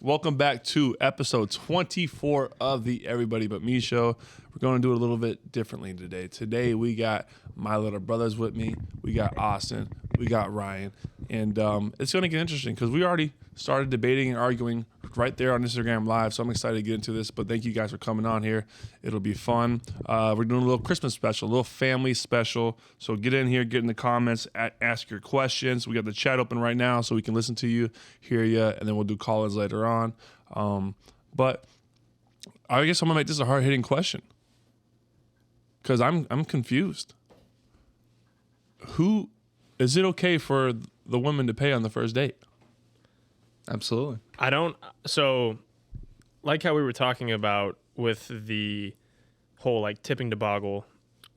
Welcome back to episode 24 of the Everybody But Me show. We're going to do it a little bit differently today. Today we got my little brothers with me. We got Austin. We got Ryan. And it's going to get interesting because we already started debating and arguing right there on Instagram Live. So I'm excited to get into this. But thank you guys for coming on here. It'll be fun. We're doing a little Christmas special, a little family special. So get in here, get in the comments, ask your questions. We got the chat open right now so we can listen to you, hear you, and then we'll do call-ins later on. But I guess I'm going to make this a hard-hitting question because I'm confused. Is it okay for the woman to pay on the first date? Absolutely. So like how we were talking about with the whole like tipping debacle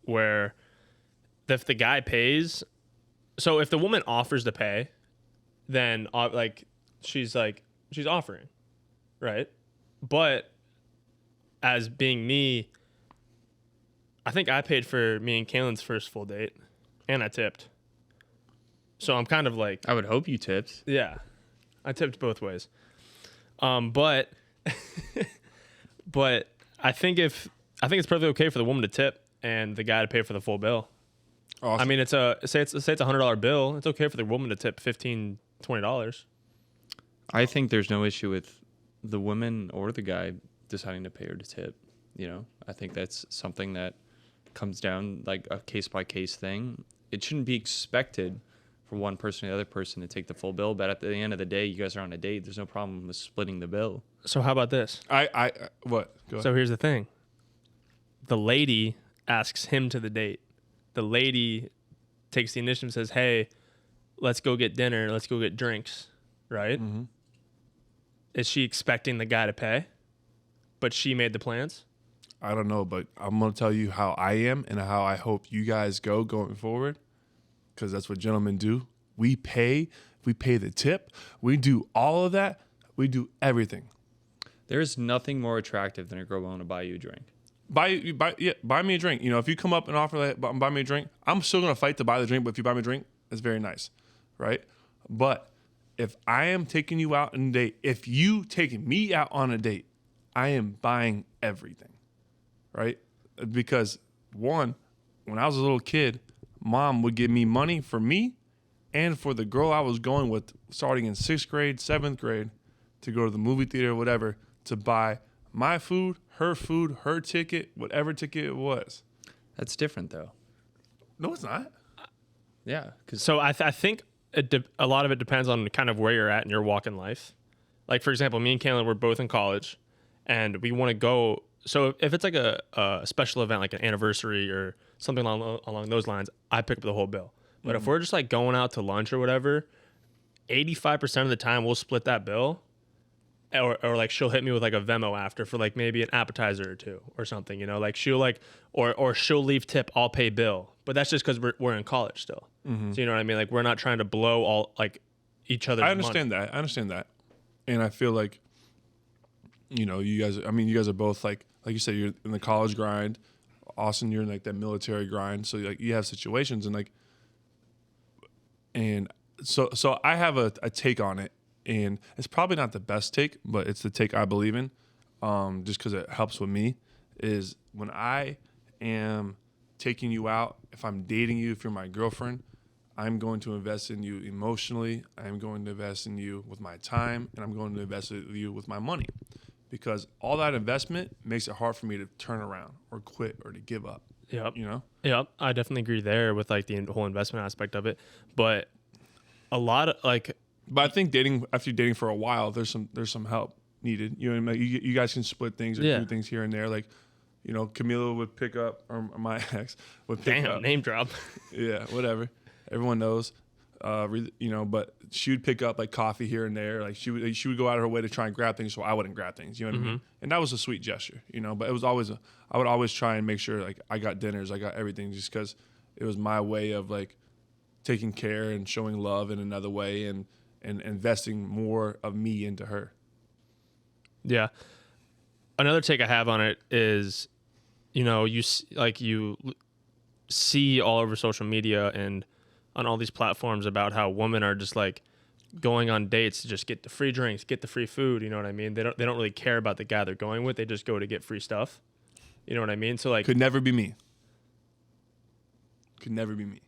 where if the guy pays, so if the woman offers to pay, then she's offering, right? But as being me, I think I paid for me and Kaylin's first full date and I tipped. So I'm kind of like, I would hope you tipped. yeah, I tipped both ways. But I think it's perfectly okay for the woman to tip and the guy to pay for the full bill. Awesome. I mean, it's a $100 bill. It's okay for the woman to tip $15, $20. I think there's no issue with the woman or the guy deciding to pay or to tip. You know, I think that's something that comes down like a case by case thing. It shouldn't be expected for one person or the other person to take the full bill, but at the end of the day, you guys are on a date. There's no problem with splitting the bill. So how about this? What? Go ahead. So here's the thing. The lady asks him to the date. The lady takes the initiative and says, hey, let's go get dinner. Let's go get drinks. Right? Mm-hmm. Is she expecting the guy to pay? But she made the plans? I don't know, but I'm going to tell you how I am and how I hope you guys go going forward because that's what gentlemen do. We pay the tip. We do all of that. We do everything. There's nothing more attractive than a girl willing to buy you a drink. Buy me a drink. You know, if you come up and offer that, buy me a drink, I'm still going to fight to buy the drink, but if you buy me a drink, it's very nice, right? But if I am taking you out on a date, if you taking me out on a date, I am buying everything, right? Because one, when I was a little kid, mom would give me money for me and for the girl I was going with starting in 6th grade, 7th grade to go to the movie theater, whatever, to buy my food, her ticket, whatever ticket it was. That's different, though. No, it's not. Yeah. So I think a lot of it depends on kind of where you're at in your walk in life. Like, for example, me and Kaylin, we're both in college, and we want to go. So if it's like a special event, like an anniversary or something along those lines, I pick up the whole bill. But if we're just like going out to lunch or whatever, 85% of the time we'll split that bill. Or like she'll hit me with like a Venmo after for like maybe an appetizer or two or something, you know, like she'll like, or she'll leave tip, I'll pay bill. But that's just because we're in college still. Mm-hmm. So you know what I mean? Like we're not trying to blow all like each other's I understand money. that. I understand that. And I feel like, you know, you guys are both like you said, you're in the college grind. Austin, you're in like that military grind. So like you have situations and so I have a take on it. And it's probably not the best take, but it's the take I believe in, just because it helps with me, is when I am taking you out, if I'm dating you, if you're my girlfriend, I'm going to invest in you emotionally, I'm going to invest in you with my time, and I'm going to invest in you with my money. Because all that investment makes it hard for me to turn around or quit or to give up. Yep. You know? Yep. I definitely agree there with like the whole investment aspect of it. But a lot of like... But I think after you're dating for a while, there's some help needed. You know what I mean? You guys can split things or do things here and there. Like, you know, Camila would pick up, or my ex would pick up. Name drop. Yeah, whatever. Everyone knows. You know, but she would pick up like coffee here and there. Like she would go out of her way to try and grab things so I wouldn't grab things. You know what I mean? And that was a sweet gesture, you know. But it was always I would always try and make sure like I got dinners, I got everything, just because it was my way of like taking care and showing love in another way and investing more of me into her. Yeah. Another take I have on it is, you know, you see all over social media and on all these platforms about how women are just like going on dates to just get the free drinks, get the free food. You know what I mean? They don't really care about the guy they're going with. They just go to get free stuff. You know what I mean? So like, Could never be me. Could never be me.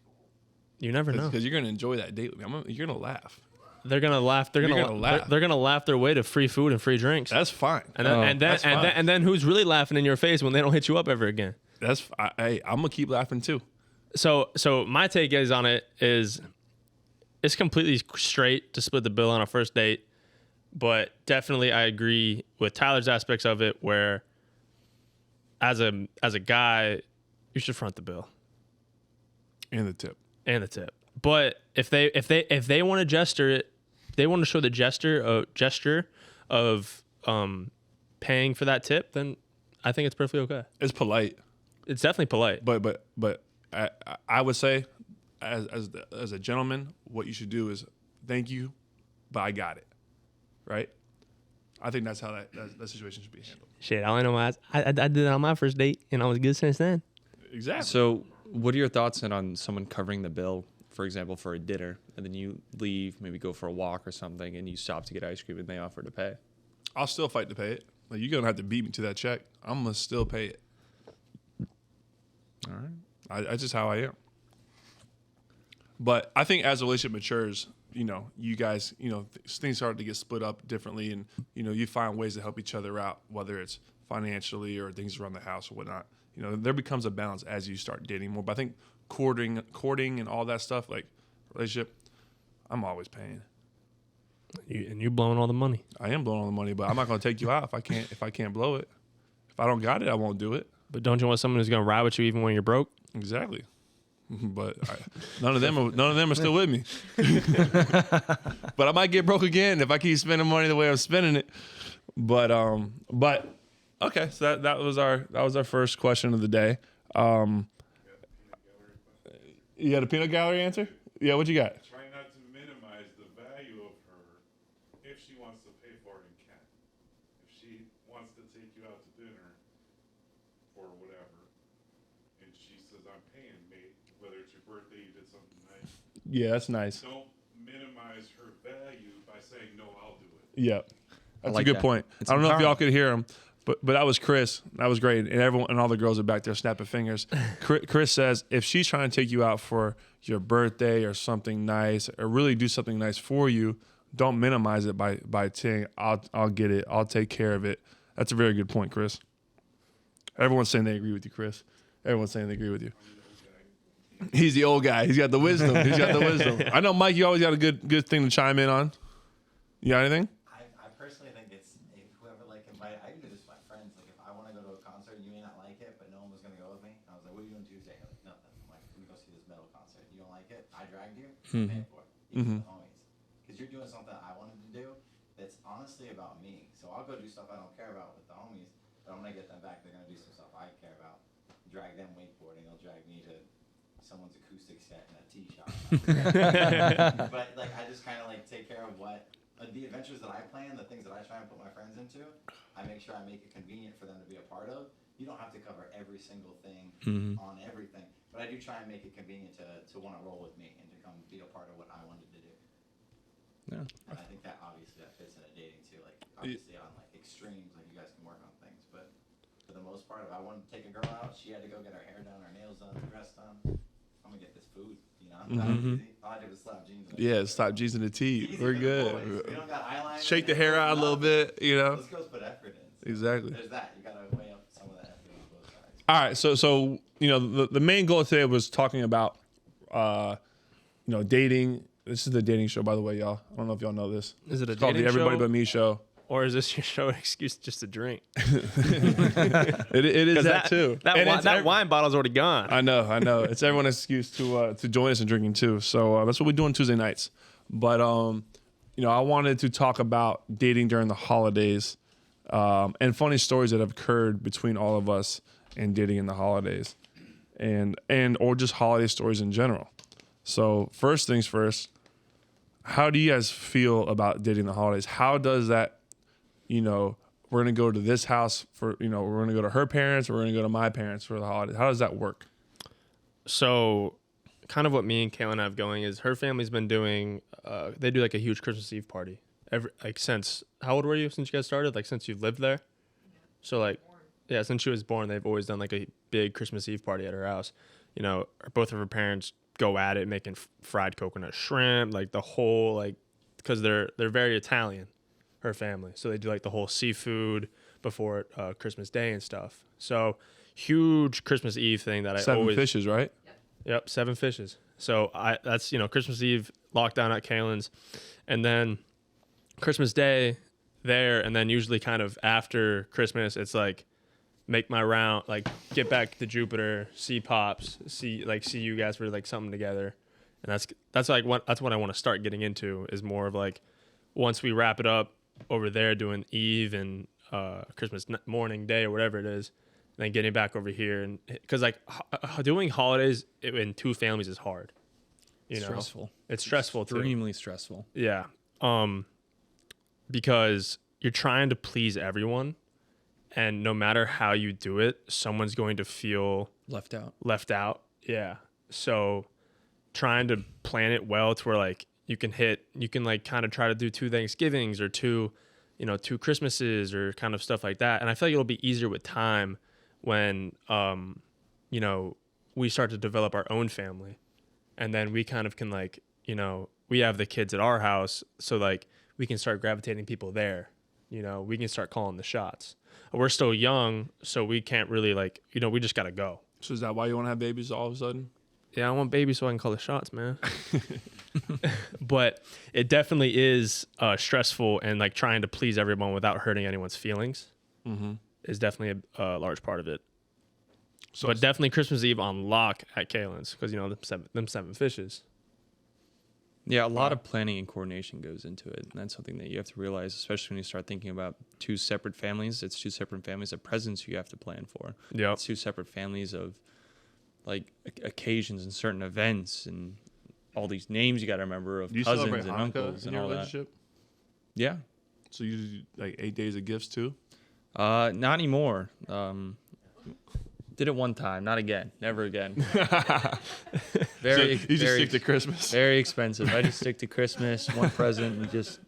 you never know. Because you're gonna enjoy that date with me. You're gonna laugh. They're gonna laugh. They're You're gonna, gonna laugh. laugh. They're gonna laugh their way to free food and free drinks. That's fine. And then, that's fine. and then who's really laughing in your face when they don't hit you up ever again? Hey, I'm gonna keep laughing too. So my take is on it is it's completely straight to split the bill on a first date, but definitely I agree with Tyler's aspects of it where as a guy you should front the bill And the tip. and the tip. But if they want to gesture it, they want to show the gesture of paying for that tip, then I think it's perfectly okay. It's polite, It's definitely polite. but I would say, as a gentleman, what you should do is thank you, but I got it, right? I think that's how that situation should be handled. Shit, all I know is I did it on my first date and I was good since then. Exactly. So, what are your thoughts on someone covering the bill, for example, for a dinner, and then you leave, maybe go for a walk or something, and you stop to get ice cream, and they offer to pay? I'll still fight to pay it. Like, you're gonna have to beat me to that check. I'm gonna still pay it. All right. That's just how I am. But I think as the relationship matures, you guys, things start to get split up differently, and you find ways to help each other out, whether it's financially or things around the house or whatnot. There becomes a balance as you start dating more. But I think courting and all that stuff, like relationship, I'm always paying. You blowing all the money. I am blowing all the money, but I'm not gonna take you out if I can't blow it. If I don't got it, I won't do it. But don't you want someone who's gonna ride with you even when you're broke? Exactly. But none of them are still with me. But I might get broke again if I keep spending money the way I'm spending it. But okay, so that was our first question of the day. You got a peanut gallery answer? Yeah, what you got? Try not to minimize the value of her if she wants to pay for it and can. If she wants to take you out to dinner or whatever, and she says, I'm paying, mate, whether it's your birthday, you did something nice, Yeah, that's nice. don't minimize her value by saying, no, I'll do it. Yep. That's like a good that. point. It's I don't know if y'all empowering. could hear him, but that was Chris. That was great. And everyone and all the girls are back there snapping fingers. Chris says if she's trying to take you out for your birthday or something nice, or really do something nice for you, don't minimize it by saying I'll get it. I'll take care of it. That's a very good point, Chris. Everyone's saying they agree with you, Chris. Everyone's saying they agree with you. He's the old guy. He's got the wisdom. I know, Mike, you always got a good thing to chime in on. You got anything? I personally think it's whoever invited. I can do this with my friends. Like if I want to go to a concert, you may not like it, but no one was gonna go with me. I was like, "What are you doing Tuesday?" Like nothing. I'm like, "We go see this metal concert. You don't like it? I dragged you. I'm paying for it. Even the homies, because you're doing something I wanted to do. That's honestly about me. So I'll go do stuff I don't care about with the homies, but I'm gonna get them back. They're gonna do some stuff I care about. Drag them wakeboarding. They'll drag me to someone's acoustic set in a tea shop. But I just kind of take care of what. The adventures that I plan, the things that I try and put my friends into, I make sure I make it convenient for them to be a part of. You don't have to cover every single thing on everything, but I do try and make it convenient to want to roll with me and to come be a part of what I wanted to do. Yeah. And I think that obviously that fits into dating too. Obviously on extremes, you guys can work on things, but for the most part, if I wanted to take a girl out, she had to go get her hair done, her nails done, her dress done. I'm gonna get this food, All I did was slap jeans. Yeah, stop G's in the T. Easy We're for the good. boys. We don't got eyeliner. Shake the hair out a little bit, Those girls put effort in. So Exactly. There's that. You gotta weigh up some of that effort on both sides. All right, so the main goal today was talking about dating. This is the dating show, by the way, y'all. I don't know if y'all know this. Is it a It's called the dating Everybody show? But Me show. Or is this your show an excuse just to drink? It is that too. And it's That wine bottle's already gone. I know. It's everyone's excuse to join us in drinking too. So that's what we do on Tuesday nights. But I wanted to talk about dating during the holidays, and funny stories that have occurred between all of us and dating in the holidays, and or just holiday stories in general. So first things first, how do you guys feel about dating the holidays? How does that, we're gonna go to this house for, we're gonna go to her parents, or we're gonna go to my parents for the holidays. How does that work? So kind of what me and Kaylin have going is her family's been doing. They do like a huge Christmas Eve party since. How old were you since you guys started? Like since you've lived there. So like, yeah, since she was born, they've always done like a big Christmas Eve party at her house. You know, both of her parents go at it, making fried coconut shrimp, like the whole like, because they're very Italian, her family. So they do like the whole seafood before Christmas Day and stuff. So huge Christmas Eve thing that I 7 always fishes, right? Yep, 7 fishes. So that's Christmas Eve lockdown at Kaylin's, and then Christmas Day there, and then usually kind of after Christmas, it's like make my round, like get back to Jupiter, see Pops, see you guys for like something together, and that's what I want to start getting into is more of like once we wrap it up over there doing Eve and Christmas morning day or whatever it is, and then getting back over here, and because like doing holidays in 2 families is hard. You know, Stressful. It's stressful too. Extremely stressful. Yeah. Because you're trying to please everyone, and no matter how you do it, someone's going to feel Left out. left out. Yeah. So trying to plan it well to where like you can like kind of try to do 2 Thanksgivings or 2 Christmases or kind of stuff like that. And I feel like it'll be easier with time when, we start to develop our own family, and then we kind of can like, we have the kids at our house. So like we can start gravitating people there, we can start calling the shots. We're still young, so we can't really like, we just got to go. So is that why you want to have babies all of a sudden? Yeah, I want babies so I can call the shots, man. But it definitely is stressful, and like trying to please everyone without hurting anyone's feelings is definitely a large part of it. So But definitely Christmas Eve on lock at Kaylin's because, them 7 fishes. Yeah, a lot of planning and coordination goes into it. And that's something that you have to realize, especially when you start thinking about 2 separate families. It's 2 separate families of presents you have to plan for. Yep. It's 2 separate families of like occasions and certain events and all these names you got to remember of do you cousins celebrate and Hanukkah uncles in and your all that. relationship? Yeah. So you do like 8 days of gifts too? Not anymore. Did it one time, not again, never again. You just stick to Christmas. Very expensive. I just stick to Christmas, one present, and just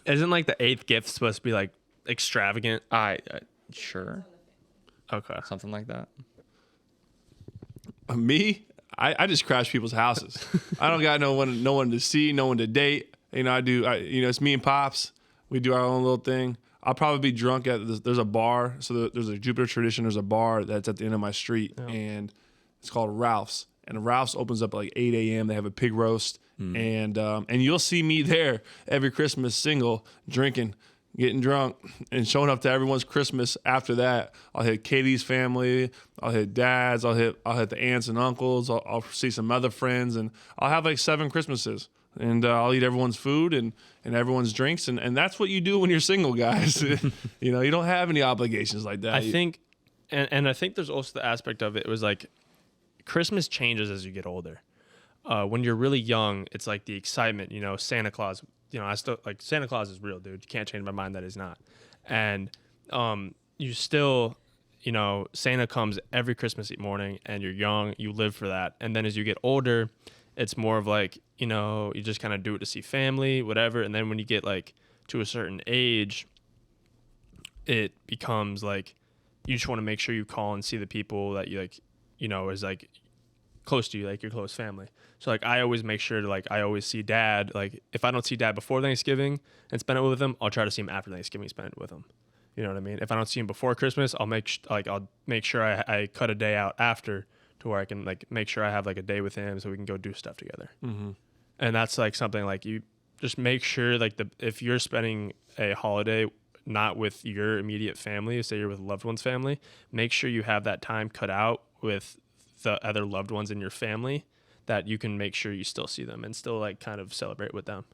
Isn't like the 8th gift supposed to be like extravagant? sure, Okay. something like that. Me, I just crash people's houses. I don't got no one to see, no one to date. It's me and Pops. We do our own little thing. I'll probably be drunk there's a bar. So there's a Jupiter tradition. There's a bar that's at the end of my street, and it's called Ralph's. And Ralph's opens up at like 8 a.m. They have a pig roast, and you'll see me there every Christmas, single, drinking, getting drunk, and showing up to everyone's Christmas. After that, I'll hit Katie's family. I'll hit Dad's. I'll hit the aunts and uncles. I'll see some other friends, and I'll have like 7 Christmases. And I'll eat everyone's food and everyone's drinks. And that's what you do when you're single, guys. You don't have any obligations like that. I think, and I think there's also the aspect of it was like Christmas changes as you get older. When you're really young, it's like the excitement, Santa Claus, I still like Santa Claus is real, dude. You can't change my mind that he's not. And you still, Santa comes every Christmas morning and you're young, you live for that. And then as you get older, it's more of like, you just kind of do it to see family, whatever. And then when you get like to a certain age, it becomes like you just want to make sure you call and see the people that you like, is like close to you, like your close family. So like I always make sure to like I always see Dad. Like if I don't see Dad before Thanksgiving and spend it with him, I'll try to see him after Thanksgiving, spend it with him. You know what I mean? If I don't see him before Christmas, I'll make sure I cut a day out after to where I can like make sure I have like a day with him so we can go do stuff together. Mm-hmm. And that's like something like you just make sure like if you're spending a holiday not with your immediate family, say you're with a loved one's family, make sure you have that time cut out with the other loved ones in your family that you can make sure you still see them and still like kind of celebrate with them.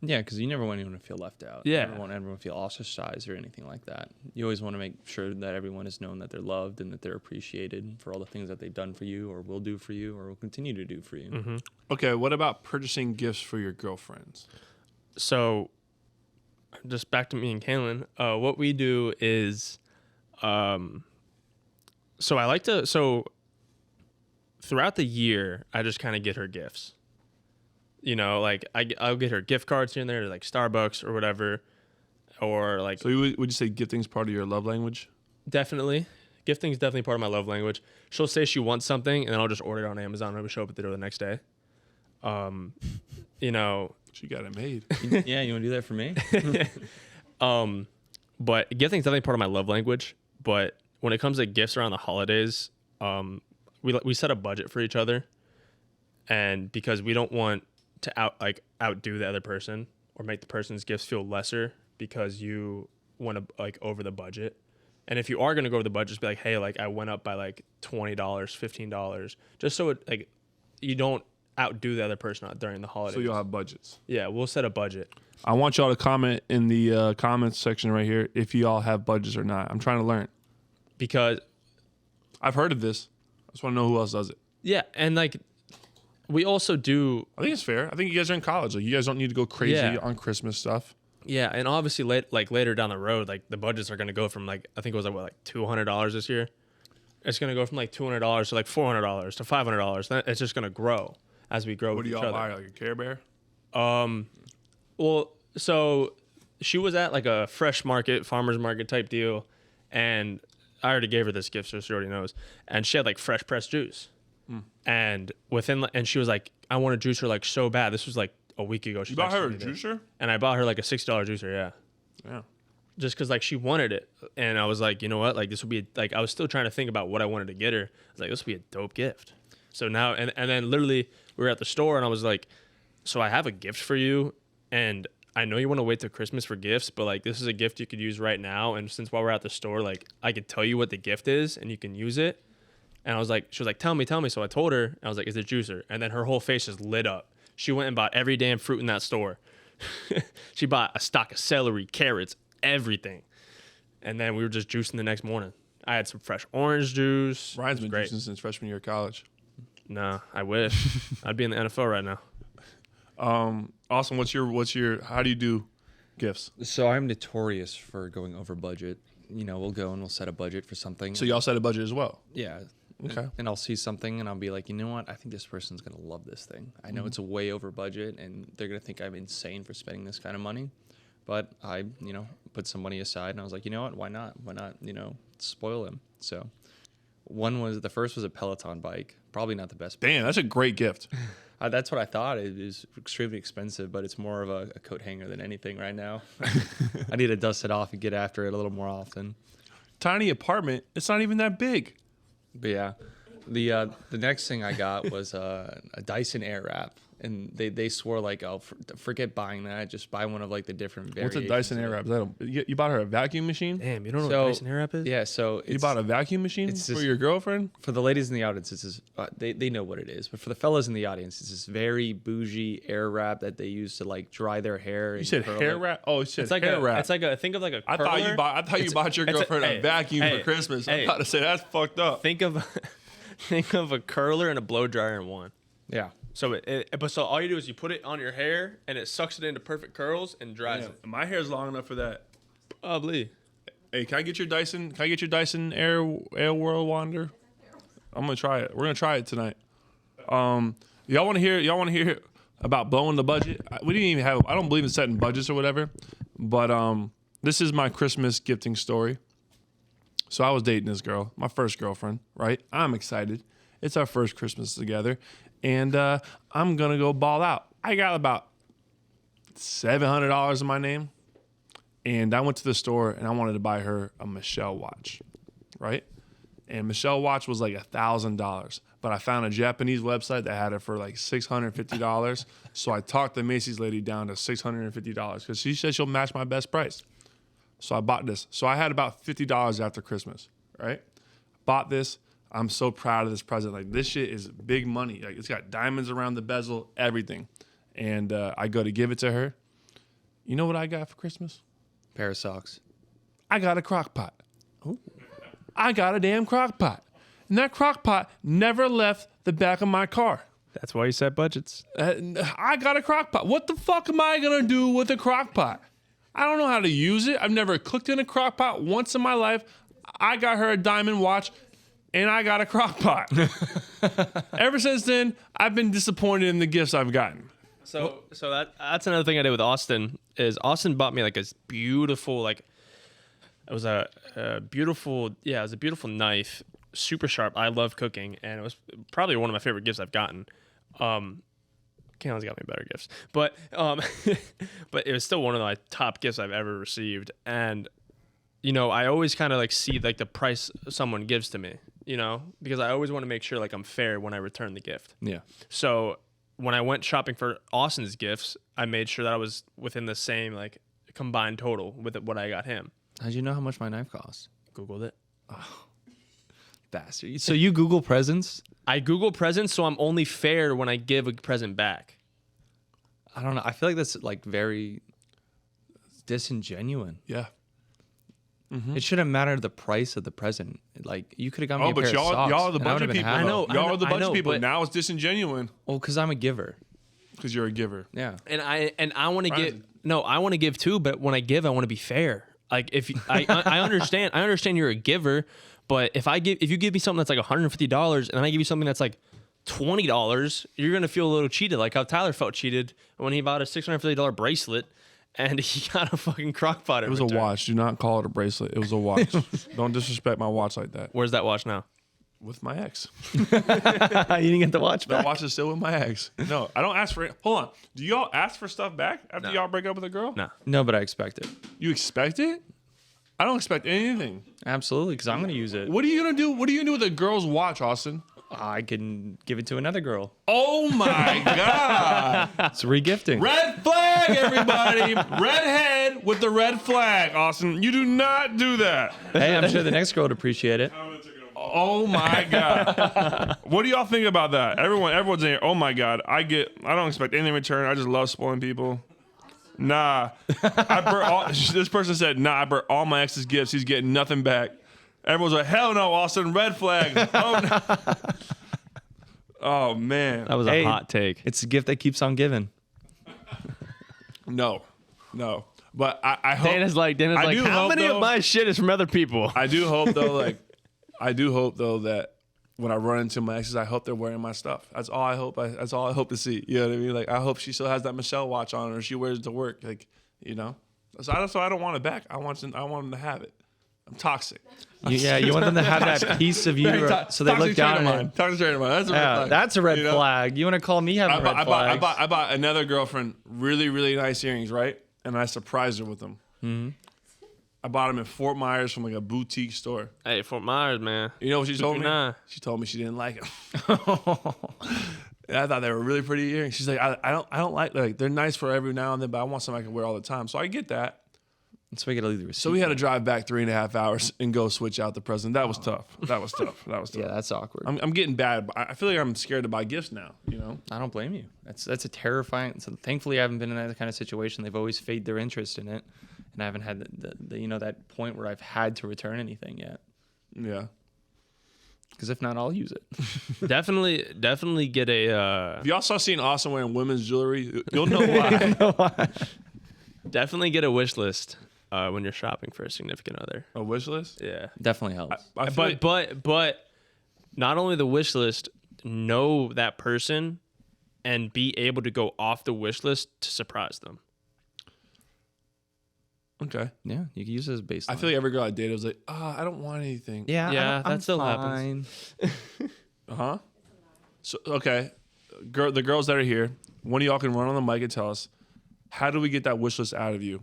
Yeah, because you never want anyone to feel left out. Yeah. You never want everyone to feel ostracized or anything like that. You always want to make sure that everyone is known that they're loved and that they're appreciated for all the things that they've done for you or will do for you or will continue to do for you. Mm-hmm. Okay, what about purchasing gifts for your girlfriends? So just back to me and Kaylin, what we do is, throughout the year, I just kind of get her gifts. You know, like I'll get her gift cards here and there, to like Starbucks or whatever, or like So would you say gifting's part of your love language? definitely. Gifting is definitely part of my love language. She'll say she wants something, and then I'll just order it on Amazon, and it'll show up at the door the next day. You know, She got it made. Yeah, you want to do that for me? but gifting is definitely part of my love language. But when it comes to gifts around the holidays, we set a budget for each other, and because we don't want to outdo the other person or make the person's gifts feel lesser because you went like over the budget. And if you are gonna go over the budget, just be like, hey, like I went up by like $20, $15, just so it like you don't outdo the other person during the holidays. So you'll have budgets. Yeah, we'll set a budget. I want y'all to comment in the comments section right here if y'all have budgets or not. I'm trying to learn. Because I've heard of this. I just want to know who else does it. yeah, and like we also do. I think it's fair. I think you guys are in college. Like you guys don't need to go crazy Yeah. on Christmas stuff. Yeah, and obviously later down the road, like the budgets are gonna go from like I think it was like $200 this year. It's gonna go from like $200 to like $400 to $500. Then it's just gonna grow as we grow What with do each y'all other. buy? Like a Care Bear? Well, so she was at like a fresh market, farmer's market type deal, and I already gave her this gift, so she already knows. And she had like fresh pressed juice, and and she was like, I want a juicer like so bad. This was like a week ago. She You bought her a texted me this. juicer? And I bought her like a $6 juicer. Yeah. Yeah. Just because like she wanted it, and I was like, you know what, like this would be like I was still trying to think about what I wanted to get her. I was like, this would be a dope gift. So now and then literally we were at the store, and I was like, so I have a gift for you, and I know you want to wait till Christmas for gifts, but like this is a gift you could use right now. And since while we're at the store, like I could tell you what the gift is, and you can use it. And I was like, she was like, tell me. So I told her, and I was like, it's a juicer. And then her whole face just lit up. She went and bought every damn fruit in that store. She bought a stock of celery, carrots, everything. And then we were just juicing the next morning. I had some fresh orange juice. Ryan's It was been juicing since freshman year of college. Nah, I wish. I'd be in the NFL right now. Austin, what's your how do you do gifts? So I'm notorious for going over budget. You know, we'll go and we'll set a budget for something. So y'all set a budget as well. Yeah. Okay. And I'll see something and I'll be like, you know what? I think this person's going to love this thing. I know it's a way over budget and they're going to think I'm insane for spending this kind of money. But I, put some money aside and I was like, you know what? Why not? Why not, spoil him? So the first was a Peloton bike. Probably not the best. Damn, that's a great gift. That's what I thought. It is extremely expensive, but it's more of a coat hanger than anything right now. I need to dust it off and get after it a little more often. Tiny apartment. It's not even that big. But yeah, the next thing I got was a Dyson Airwrap, and they swore like, oh, forget buying that, just buy one of like the different What's a variations. Dyson of it. Airwrap? You bought her a vacuum machine? Damn, you don't know So, what Dyson Airwrap is? Yeah, so You bought a vacuum machine it's for just- your girlfriend? for the ladies in the audience, it's this, they know what it is, but for the fellas in the audience, it's this very bougie air wrap that they use to like dry their hair. You said hair wrap? Oh, you said It's like hair wrap. It's like a think of like a I thought curler. you bought your it's a- girlfriend a, hey, vacuum hey, for Christmas. I'm hey. about to say that's fucked up. Think of a curler and a blow dryer in one. Yeah. So so all you do is you put it on your hair and it sucks it into perfect curls and dries it. My hair's long enough for that. Probably. Hey, can I get your Dyson? Can I get your Dyson Air World Wander? I'm gonna try it. We're gonna try it tonight. Y'all want to hear about blowing the budget? We didn't even have. I don't believe in setting budgets or whatever, but this is my Christmas gifting story. So I was dating this girl, my first girlfriend. Right? I'm excited. It's our first Christmas together, and I'm gonna go ball out. I got about $700 in my name. And I went to the store and I wanted to buy her a Michelle watch, right? And Michelle watch was like $1,000, but I found a Japanese website that had it for like $650. So I talked the Macy's lady down to $650 because she said she'll match my best price. So I bought this. So I had about $50 after Christmas, right? Bought this. I'm so proud of this present. Like this shit is big money. Like it's got diamonds around the bezel, everything. And I go to give it to her. You know what I got for Christmas? Pair of socks. I got a crock pot. I got a damn crock pot. And that crock pot never left the back of my car. That's why you set budgets. I got a crock pot. What the fuck am I going to do with a crock pot? I don't know how to use it. I've never cooked in a crock pot once in my life. I got her a diamond watch, and I got a crock pot. Ever since then, I've been disappointed in the gifts I've gotten. So that's another thing I did with Austin is Austin bought me like this beautiful it was a beautiful knife, super sharp. I love cooking, and it was probably one of my favorite gifts I've gotten. Kayla's got me better gifts, but but it was still one of my top gifts I've ever received. And you know, I always kind of like see like the price someone gives to me, you know, because I always want to make sure like I'm fair when I return the gift. Yeah. So when I went shopping for Austin's gifts, I made sure that I was within the same like combined total with what I got him. How'd you know how much my knife cost? Googled it. Bastard. So you Google presents? I Google presents, so I'm only fair when I give a present back. I don't know. I feel like that's like very disingenuous. Yeah. It shouldn't matter the price of the present. Like you could have got me Oh, a but pair of socks. y'all are the and I budget would've been people. happy. I know. Y'all are the I budget know, people. but- Now it's disingenuous Well, because I'm a giver. because you're a giver. Yeah. And I want to Right. give I want to give too, but when I give, I want to be fair. Like if I understand you're a giver, but if you give me something that's like $150 and then I give you something that's like $20, you're gonna feel a little cheated, like how Tyler felt cheated when he bought a $650 bracelet and he got a fucking crock pot. It was a watch. Do not call it a bracelet. It was a watch. Don't disrespect my watch like that. Where's that watch now? With my ex. You didn't get the watch That back. watch is still with my ex. No, I don't ask for it. Hold on. Do y'all ask for stuff back after y'all break up with a girl? No. No, but I expect it. You expect it? I don't expect anything. Absolutely, because I'm going to use it. What are you gonna do? What are you gonna do with a girl's watch, Austin? I can give it to another girl. Oh my god! It's regifting. Red flag, everybody! Redhead with the red flag, Austin. You do not do that. Hey, I'm sure the next girl would appreciate it. Oh my god! What do y'all think about that? Everyone's in here. Oh my god! I don't expect anything in return. I just love spoiling people. Nah, this person said, "Nah, I burnt all my ex's gifts. He's getting nothing back." Everyone's like, "Hell no, Austin! Red flag!" Oh, no. Oh man! That was a Hey. hot take. It's a gift that keeps on giving. No. But I hope. Dana's like, I do how hope, many though- of my shit is from other people? I do hope though, that when I run into my exes, I hope they're wearing my stuff. That's all I hope. That's all I hope to see. You know what I mean? Like I hope she still has that Michelle watch on, or she wears it to work. Like, you know. So I don't want it back. I want them to have it. I'm toxic. You want them to have that piece of you, so they look down on it. Toxic trait of mine. That's a red Yeah, flag. that's a red You know? flag. You want to call me having red flags? I bought another girlfriend really, really nice earrings, right? And I surprised her with them. Mm-hmm. I bought them in Fort Myers from like a boutique store. Hey, Fort Myers, man. You know what she told me? 59. She told me she didn't like them. And I thought they were really pretty earrings. She's like, I don't like they're nice for every now and then, but I want something I can wear all the time. So I get that. So we got to leave the receipt. So we had to drive back 3.5 hours and go switch out the present. That was tough. Yeah, that's awkward. I'm getting bad. But I feel like I'm scared to buy gifts now. You know. I don't blame you. That's a terrifying. So thankfully, I haven't been in that kind of situation. They've always faded their interest in it, and I haven't had the that point where I've had to return anything yet. Yeah. Because if not, I'll use it. Definitely get a If y'all saw seeing Austin wearing women's jewelry, you'll know why. definitely get a wish list when you're shopping for a significant other. A wish list. Yeah. Definitely helps. I feel like- But not only the wish list, know that person and be able to go off the wish list to surprise them. okay. Yeah, you can use it as a baseline. I feel like every girl I dated was like, I don't want anything. Yeah, Yeah, I'm that still fine. Huh? So okay, the girls that are here, one of y'all can run on the mic and tell us, how do we get that wish list out of you?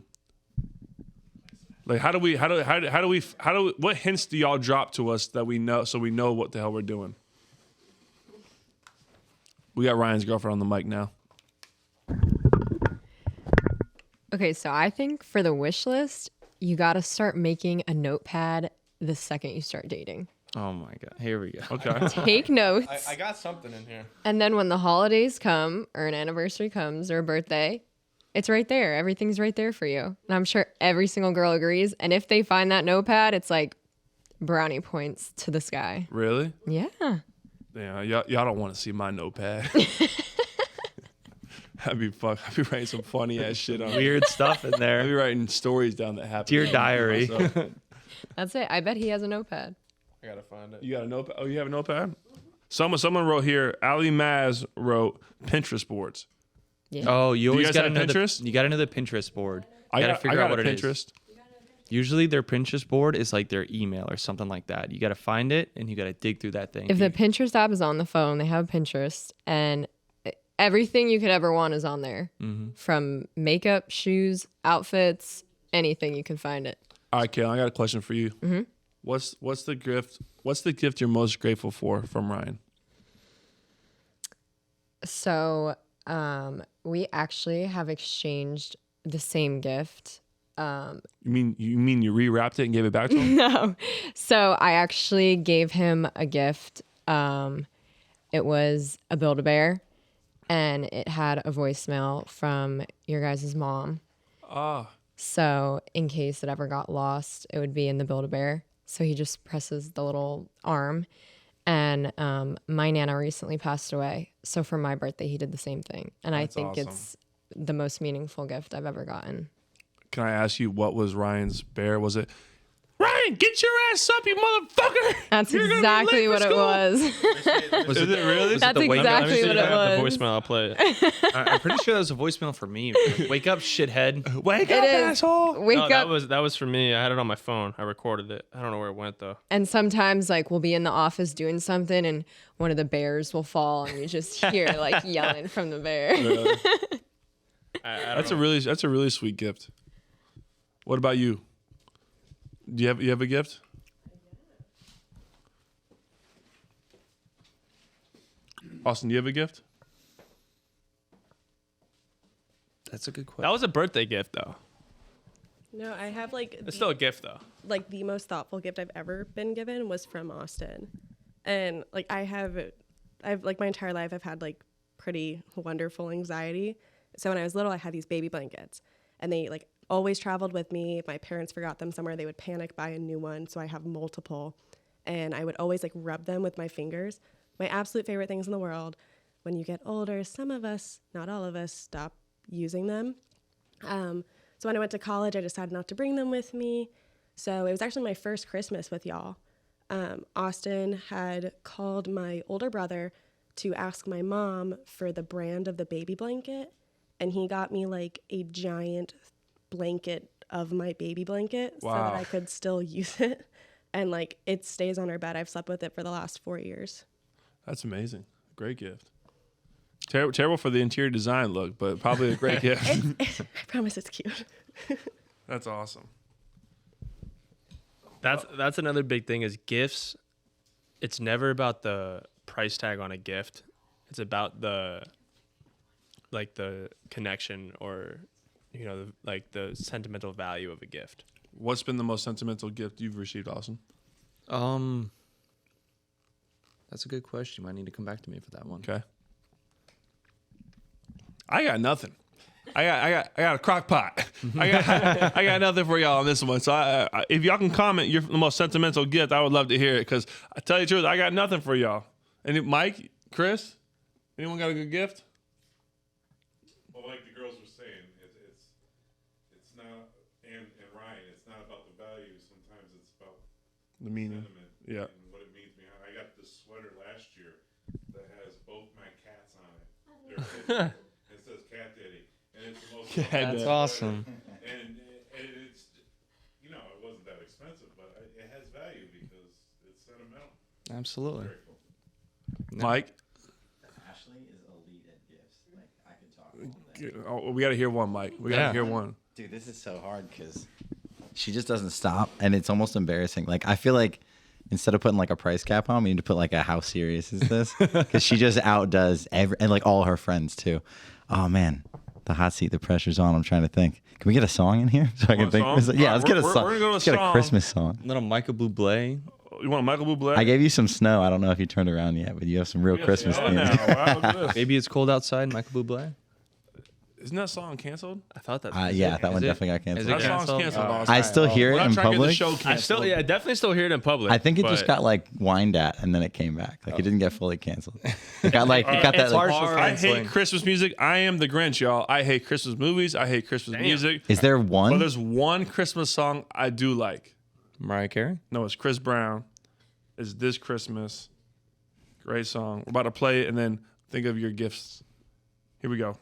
Like what hints do y'all drop to us that we know, so we know what the hell we're doing? We got Ryan's girlfriend on the mic now. Okay, so I think for the wish list, you got to start making a notepad the second you start dating. Oh my god, here we go. Okay. Take notes. I got something in here. And then when the holidays come or an anniversary comes or a birthday, it's right there. Everything's right there for you. And I'm sure every single girl agrees. And if they find that notepad, it's like brownie points to the sky. Really? Yeah. Yeah, y'all don't want to see my notepad. I'd be writing some funny ass shit on it. Weird stuff in I'd be there. writing stories down that happen. Dear diary. That's it. I bet he has a notepad. I gotta find it. You got a notepad? Oh, you have a notepad? Someone wrote here. Ali Maz wrote Pinterest boards. Oh, you always guys gotta have know Pinterest? you gotta know the Pinterest board. I gotta got figure out what a it is. Pinterest. Usually their Pinterest board is like their email or something like that. You gotta find it and you gotta dig through that thing. If the Pinterest app is on the phone, they have Pinterest, and everything you could ever want is on there. From makeup, shoes, outfits, anything you can find it. All right, Kayla, I got a question for you. Mm-hmm. What's the gift? What's the gift you're most grateful for from Ryan? So we actually have exchanged the same gift. You mean you rewrapped it and gave it back to him? No. So I actually gave him a gift. It was a Build-A-Bear, and it had a voicemail from your guys' mom. Ah, So in case it ever got lost, it would be in the Build-A-Bear. So he just presses the little arm. And my Nana recently passed away. So for my birthday, he did the same thing. And I That's think awesome. it's the most meaningful gift I've ever gotten. can I ask you what was Ryan's bear? Was it Ryan? Get your ass up, you motherfucker! That's You're gonna be exactly late what for it school." was. Is it really? That's the wake up exactly music? what I it have the was. voicemail. I'll play it. I'm pretty sure that was a voicemail for me. Wake up, shithead. Wake It up, is. asshole! Wake No, up. that was for me. I had it on my phone. I recorded it. I don't know where it went though. And sometimes, like, we'll be in the office doing something, and one of the bears will fall, and you just hear like yelling from the bear. I don't That's a know. really sweet gift. What about you? Do you have a gift? Austin, do you have a gift? That's a good question. That was a birthday gift though. No, I have like It's still a gift though. like the most thoughtful gift I've ever been given was from Austin. And like I've like my entire life I've had like pretty wonderful anxiety. So when I was little I had these baby blankets and they like always traveled with me. If my parents forgot them somewhere, they would panic, buy a new one. So I have multiple. And I would always like rub them with my fingers. My absolute favorite things in the world. When you get older, some of us, not all of us, stop using them. So when I went to college, I decided not to bring them with me. So it was actually my first Christmas with y'all. Austin had called my older brother to ask my mom for the brand of the baby blanket. And he got me like a giant blanket of my baby blanket so Wow. that I could still use it. And like it stays on our bed. I've slept with it for the last 4 years. That's amazing. Great gift. Terrible for the interior design look, but probably a great gift. I promise it's cute. That's awesome. That's another big thing is gifts. It's never about the price tag on a gift. It's about the connection or the sentimental value of a gift. What's been the most sentimental gift you've received, Austin? That's a good question. You might need to come back to me for that one. Okay. I got nothing. I got a crock pot. I got nothing for y'all on this one. So if y'all can comment the most sentimental gift, I would love to hear it. Because I tell you the truth, I got nothing for y'all. And Mike, Chris, anyone got a good gift? Well, like the girls were saying, it's not, and Ryan, it's not about the value. Sometimes it's about The meaning. sentiment Yeah. and what it means to me. I got this sweater last year that has both my cats on it. It says Cat Daddy, and it's the most. That's sweater. awesome. And it's, it wasn't that expensive, but it has value because it's sentimental. Absolutely. Very cool. Mike, Ashley is elite at gifts. Like I could talk all day. we got to hear one, Mike. We got to Yeah. hear one. Dude, this is so hard because she just doesn't stop, and it's almost embarrassing. Like I feel like instead of putting like a price cap on, we need to put like a how serious is this? Because she just outdoes and like all her friends too. Oh man, the hot seat, the pressure's on. I'm trying to think. Can we get a song in here so I can Want a think? song? Yeah, All let's right, get a we're song. gonna go to a Let's get a song. Christmas song. Little Michael Bublé. You want Michael Bublé? I gave you some snow. I don't know if you turned around yet, but you have some real Christmas Oh, themes. now. Wow, look at this. Maybe it's cold outside. Michael Bublé. Isn't that song canceled? I thought that. Yeah, that one it- definitely got is canceled. it That song's canceled? canceled. Oh. Austin. I still hear We're it not in trying to get the public. show I canceled. definitely still hear it in public. I think it just but- got like whined at and then it came back. Like it didn't get fully canceled. It got like it got that. It's Like, hard. I canceling. hate Christmas music. I am the Grinch, y'all. I hate Christmas movies. I hate Christmas music. is there But one? there's one Christmas song I do like. Mariah Carey. No, it's Chris Brown. is This Christmas. Great song. We're about to play it and then think of your gifts. Here we go.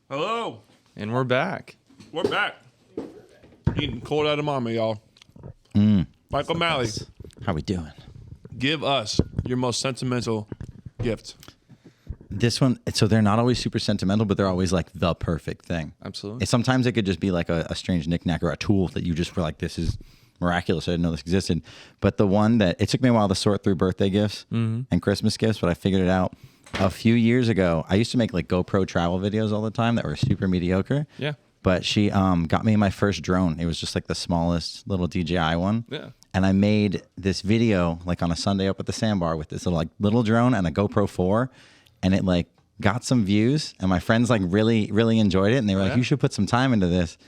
Hello. And we're back. We're back. Eating cold out of mama, y'all. Michael Malley, How we doing? give us your most sentimental gift. This one, so they're not always super sentimental, but they're always like the perfect thing. Absolutely. Sometimes it could just be like a strange knickknack or a tool that you just were like, this is miraculous. I didn't know this existed. But the one that it took me a while to sort through birthday gifts and Christmas gifts, but I figured it out a few years ago. I used to make like GoPro travel videos all the time that were super mediocre. Yeah. But she got me my first drone. It was just like the smallest little DJI one. Yeah. And I made this video like on a Sunday up at the sandbar with this little drone and a GoPro 4, and it like got some views. And my friends like really enjoyed it, and they were like, "You should put some time into this."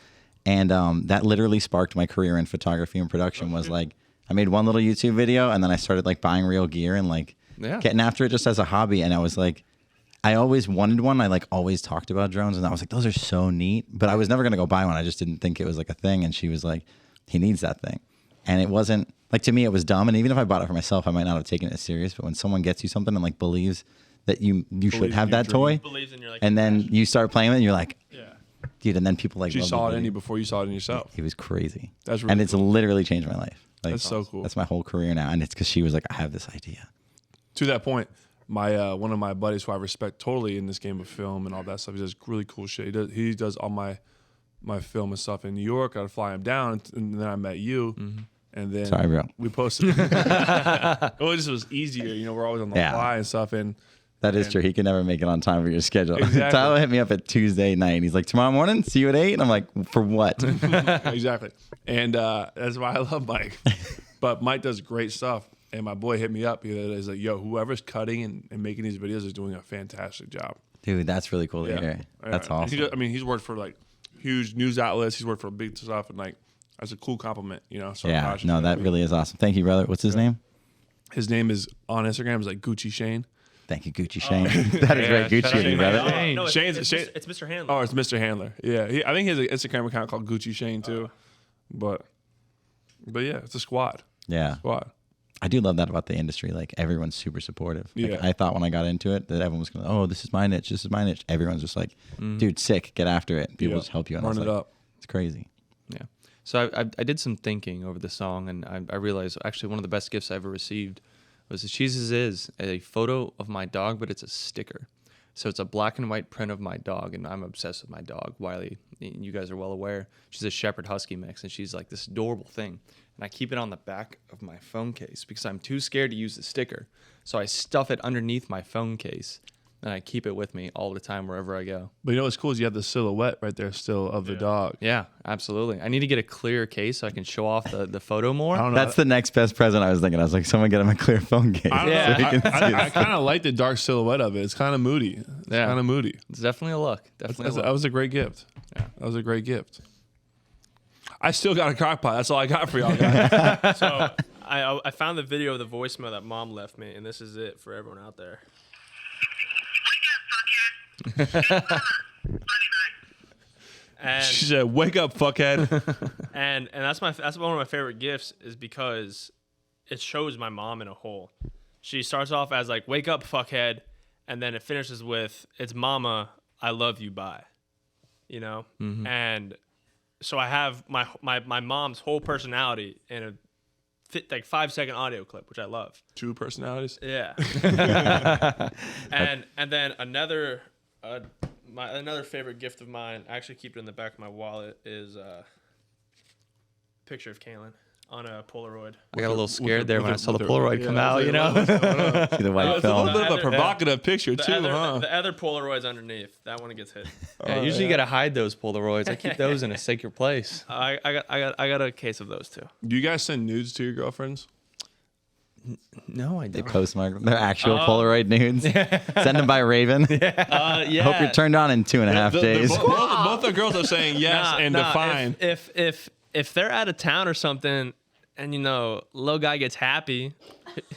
And that literally sparked my career in photography and production. Was like I made one little YouTube video, and then I started like buying real gear and like getting after it just as a hobby. And I was like, I always wanted one. I like always talked about drones, and I was like, those are so neat. But I was never gonna go buy one. I just didn't think it was like a thing. And she was like, he needs that thing. And it wasn't like, to me, it was dumb. And even if I bought it for myself, I might not have taken it serious. But when someone gets you something and like believes that you should have your that toy, Believes in your like. and then you start playing with it, and you're like, Yeah. dude. And then people like She love saw the it in you video. before you saw it in yourself. It was crazy. That's really and it's literally changed my life. Like, That's so cool. That's my whole career now, and it's because she was like, I have this idea. To that point, my one of my buddies who I respect totally in this game of film and all that stuff, he does really cool shit. He does all my film and stuff in New York. I'd fly him down, and then I met you, and then Sorry, bro. we posted. It just was easier, you know. We're always on the Yeah. fly and stuff, and That is true. He can never make it on time for your schedule. Exactly. Tyler hit me up at Tuesday night. And he's like, tomorrow morning, see you at 8. And I'm like, for what? exactly. And that's why I love Mike. But Mike does great stuff. And my boy hit me up. He's like, yo, whoever's cutting and making these videos is doing a fantastic job. Dude, that's really cool to hear. That's And awesome. he's worked for like huge news outlets. He's worked for big stuff. And like, that's a cool compliment, you know? So Yeah, gosh, no, that really is awesome. Thank you, brother. What's his name? His name is on Instagram is like Gucci Shane. Thank you, Gucci Shane. That is very shout Gucci out of you, to brother. Shane. No, Shane's- it's Shane- it's Mr. Handler. Oh, it's Mr. Handler. Yeah. I think he has an Instagram account called Gucci Shane too. But yeah, it's a squad. Yeah. Squad. I do love that about the industry. Like, everyone's super supportive. Like, Yeah. I thought when I got into it that everyone was going to, oh, this is my niche. This is my niche. Everyone's just like, dude, sick. Get after it. People Yeah. just help you. And I Run was it like, up. It's crazy. Yeah. So I did some thinking over the song, and I realized actually one of the best gifts I ever received was the Cheeses is a photo of my dog, but it's a sticker. So it's a black and white print of my dog, and I'm obsessed with my dog, Wiley. You guys are well aware. She's a Shepherd Husky mix, and she's like this adorable thing. And I keep it on the back of my phone case because I'm too scared to use the sticker. So I stuff it underneath my phone case, and I keep it with me all the time wherever I go. But you know what's cool is you have the silhouette right there still of the dog. Yeah, absolutely. I need to get a clear case so I can show off the photo more. I don't know. That's the next best present I was thinking. I was like, someone get him a clear phone case. I don't Yeah. know. So he can see I it. kind of like the dark silhouette of it. It's kind of moody. It's Yeah. kind of moody. It's definitely a look. Definitely a That look. was a great gift. Yeah. That was a great gift. I still got a crock pot. That's all I got for y'all guys. So I found the video of the voicemail that mom left me, and this is it for everyone out there. And She said, "Wake up, fuckhead." and that's one of my favorite gifts is because it shows my mom in a hole. She starts off as like, "Wake up, fuckhead," and then it finishes with, "It's mama, I love you, bye." You know, and so I have my mom's whole personality in a 5-second audio clip, which I love. Two personalities. Yeah. and then another favorite gift of mine, I actually keep it in the back of my wallet, is a picture of Kaylin on a Polaroid. I got a little scared there when I saw the with Polaroid yeah, come I out, was you like, know? what up? See the white It's a little film. bit of a provocative picture The too, huh? the other Polaroid's underneath. That one gets hit. Yeah, usually you gotta hide those Polaroids. I keep those in a secure place. I got a case of those too. Do you guys send nudes to your girlfriends? No, I They don't. postmark their actual Polaroid nudes. Send them by Raven. Yeah. Hope you're turned on in 2.5 days. Both the girls are saying yes and define. If they're out of town or something, and little guy gets happy,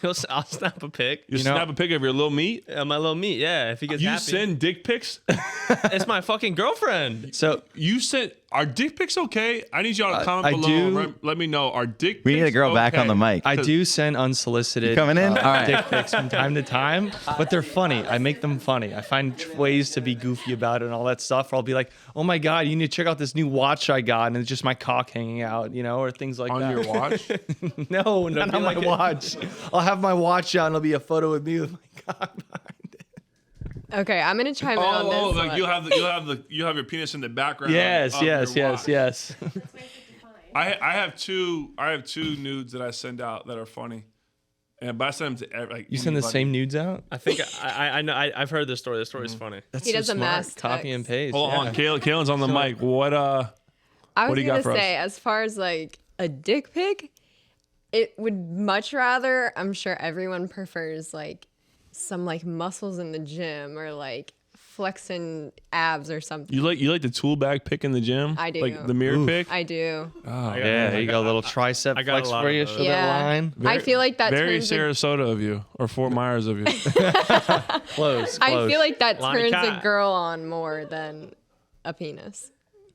I'll snap a pic. You snap a pic of your little meat. My little meat, yeah. If he gets You happy, send dick pics. it's my fucking girlfriend. So You sent Are dick pics okay? I need y'all to comment I below. do- Let me know. Are dick pics We need a girl back on the mic. I do send unsolicited coming in? All right. dick pics from time to time, but they're funny. I make them funny. I find ways to be goofy about it and all that stuff. Or I'll be like, "Oh my god, you need to check out this new watch I got," and it's just my cock hanging out, or things like On that. your watch? No, not on my watch. I'll have my watch out, and it'll be a photo with me with my cock behind it. Okay, I'm gonna chime in on this. Oh, like one. you have your penis in the background. Yes, of your yes, yes, watch. yes. I have two nudes that I send out that are funny, and but I send them to like You send the anybody. same nudes out? I think I know. I've heard this story. This story's funny. That's He does a mass Copy and text. paste. Hold on, Kaylin's on the mic. What I what was do you gonna got for us? say, as far as like a dick pic, it would much rather. I'm sure everyone prefers like some like muscles in the gym or like flexing abs or something. You like the tool bag pick in the gym? I do. Like the mirror pick? I do. Oh, Yeah, there you go. A little tricep I got a flex lot for of you. those. Show that line. I feel like that very turns. A, Sarasota of you, or Fort Myers of you. Close. I feel like that Lonnie turns a Kai. girl on more than a penis.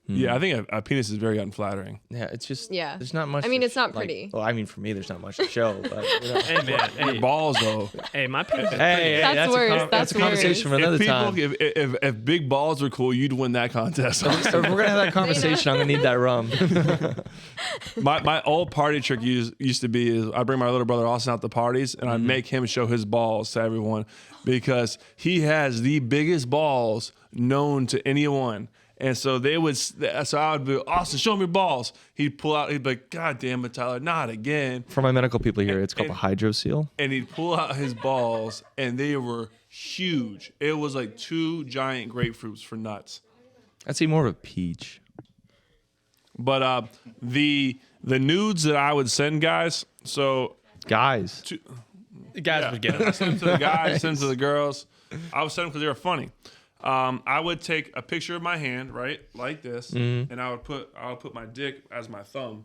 Yeah, I think a penis is very unflattering. Yeah, it's just Yeah. There's not much. I mean, to it's not like- pretty. Well, I mean, for me, there's not much to show. But Hey man, Your hey, balls though. hey, my penis. hey, That's worse, that's a that's conversation for worse. another If time. if big balls were cool, you'd win that contest. If we're gonna have that conversation, I'm gonna need that rum. my old party trick used to be is I bring my little brother Austin out to parties and I make him show his balls to everyone because he has the biggest balls known to anyone. And so I would be, Austin, show me your balls. He'd pull out, he'd be like, God damn it, Tyler, not again. For my medical people here, it's called a hydrocele. And he'd pull out his balls and they were huge. It was like 2 giant grapefruits for nuts. I'd say more of a peach. But the nudes that I would send guys, so Guys, The guys would get I it. send them to the guys, send them to the girls. I would send them because they were funny. I would take a picture of my hand, right, like this, and I would put my dick as my thumb.